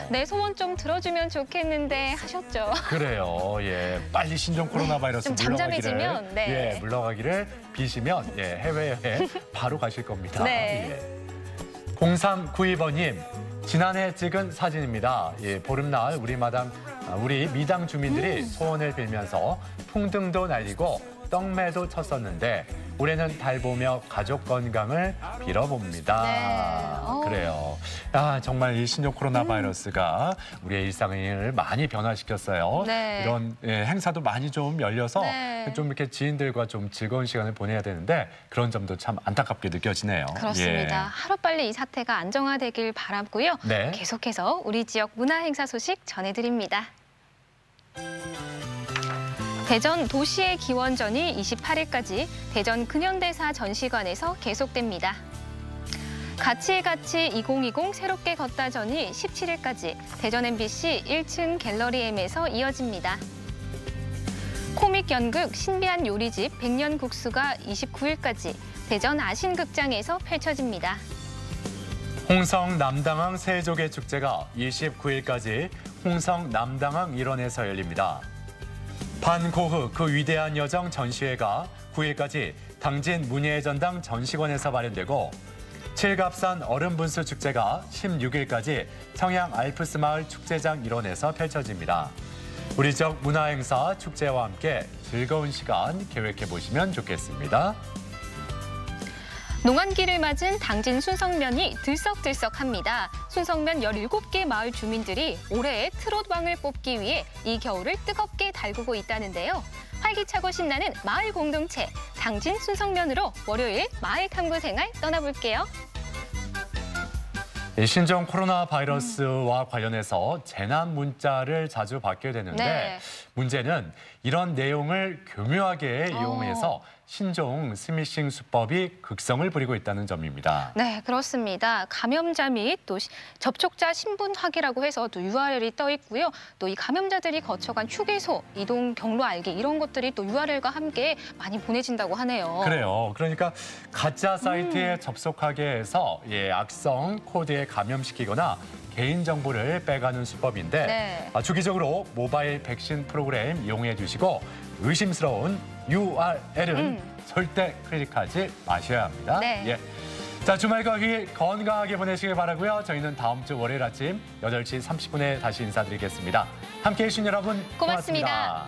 내 소원 좀 들어주면 좋겠는데 하셨죠. 그래요. 예, 빨리 신종 코로나 바이러스 좀 잠잠해지면, 네. 예, 물러가기를 비시면 예, 해외여행 바로 가실 겁니다. 네. 예. 0392번님, 지난해 찍은 사진입니다. 예, 보름날 우리 미당 주민들이 소원을 빌면서 풍등도 날리고 떡매도 쳤었는데 올해는 달 보며 가족 건강을 빌어봅니다. 네. 그래요. 정말 이 신종 코로나 바이러스가 우리의 일상을 많이 변화시켰어요. 네. 이런 행사도 많이 좀 열려서 네. 좀 이렇게 지인들과 좀 즐거운 시간을 보내야 되는데 그런 점도 참 안타깝게 느껴지네요. 그렇습니다. 예. 하루빨리 이 사태가 안정화되길 바라고요. 네. 계속해서 우리 지역 문화 행사 소식 전해드립니다. 대전 도시의 기원전이 28일까지 대전 근현대사 전시관에서 계속됩니다. 가치의 가치 2020 새롭게 걷다전이 17일까지 대전 MBC 1층 갤러리 M에서 이어집니다. 코믹 연극 신비한 요리집 백년 국수가 29일까지 대전 아신극장에서 펼쳐집니다. 홍성 남당항 세조개 축제가 29일까지 홍성 남당항 일원에서 열립니다. 반고흐 그 위대한 여정 전시회가 9일까지 당진 문예의 전당 전시관에서 마련되고 칠갑산 얼음분수 축제가 16일까지 청양 알프스 마을 축제장 일원에서 펼쳐집니다. 우리 지역 문화행사 축제와 함께 즐거운 시간 계획해 보시면 좋겠습니다. 농한기를 맞은 당진 순성면이 들썩들썩합니다. 순성면 17개 마을 주민들이 올해의 트롯왕을 뽑기 위해 이 겨울을 뜨겁게 달구고 있다는데요. 활기차고 신나는 마을 공동체, 당진 순성면으로 월요일 마을 탐구 생활 떠나볼게요. 신종 코로나 바이러스와 관련해서 재난 문자를 자주 받게 되는데 네. 문제는 이런 내용을 교묘하게 이용해서 신종 스미싱 수법이 극성을 부리고 있다는 점입니다. 네, 그렇습니다. 감염자 및 또 접촉자 신분 확인이라고 해서 또 URL이 떠 있고요. 또 이 감염자들이 거쳐간 휴게소, 이동 경로 알기 이런 것들이 또 URL과 함께 많이 보내진다고 하네요. 그래요. 그러니까 가짜 사이트에 접속하게 해서 악성 코드에 감염시키거나 개인정보를 빼가는 수법인데 네. 주기적으로 모바일 백신 프로그램 이용해 주시고 의심스러운 URL은 절대 클릭하지 마셔야 합니다. 네. 예. 자, 주말과 휴일 건강하게 보내시길 바라고요. 저희는 다음 주 월요일 아침 8시 30분에 다시 인사드리겠습니다. 함께해 주신 여러분 고맙습니다.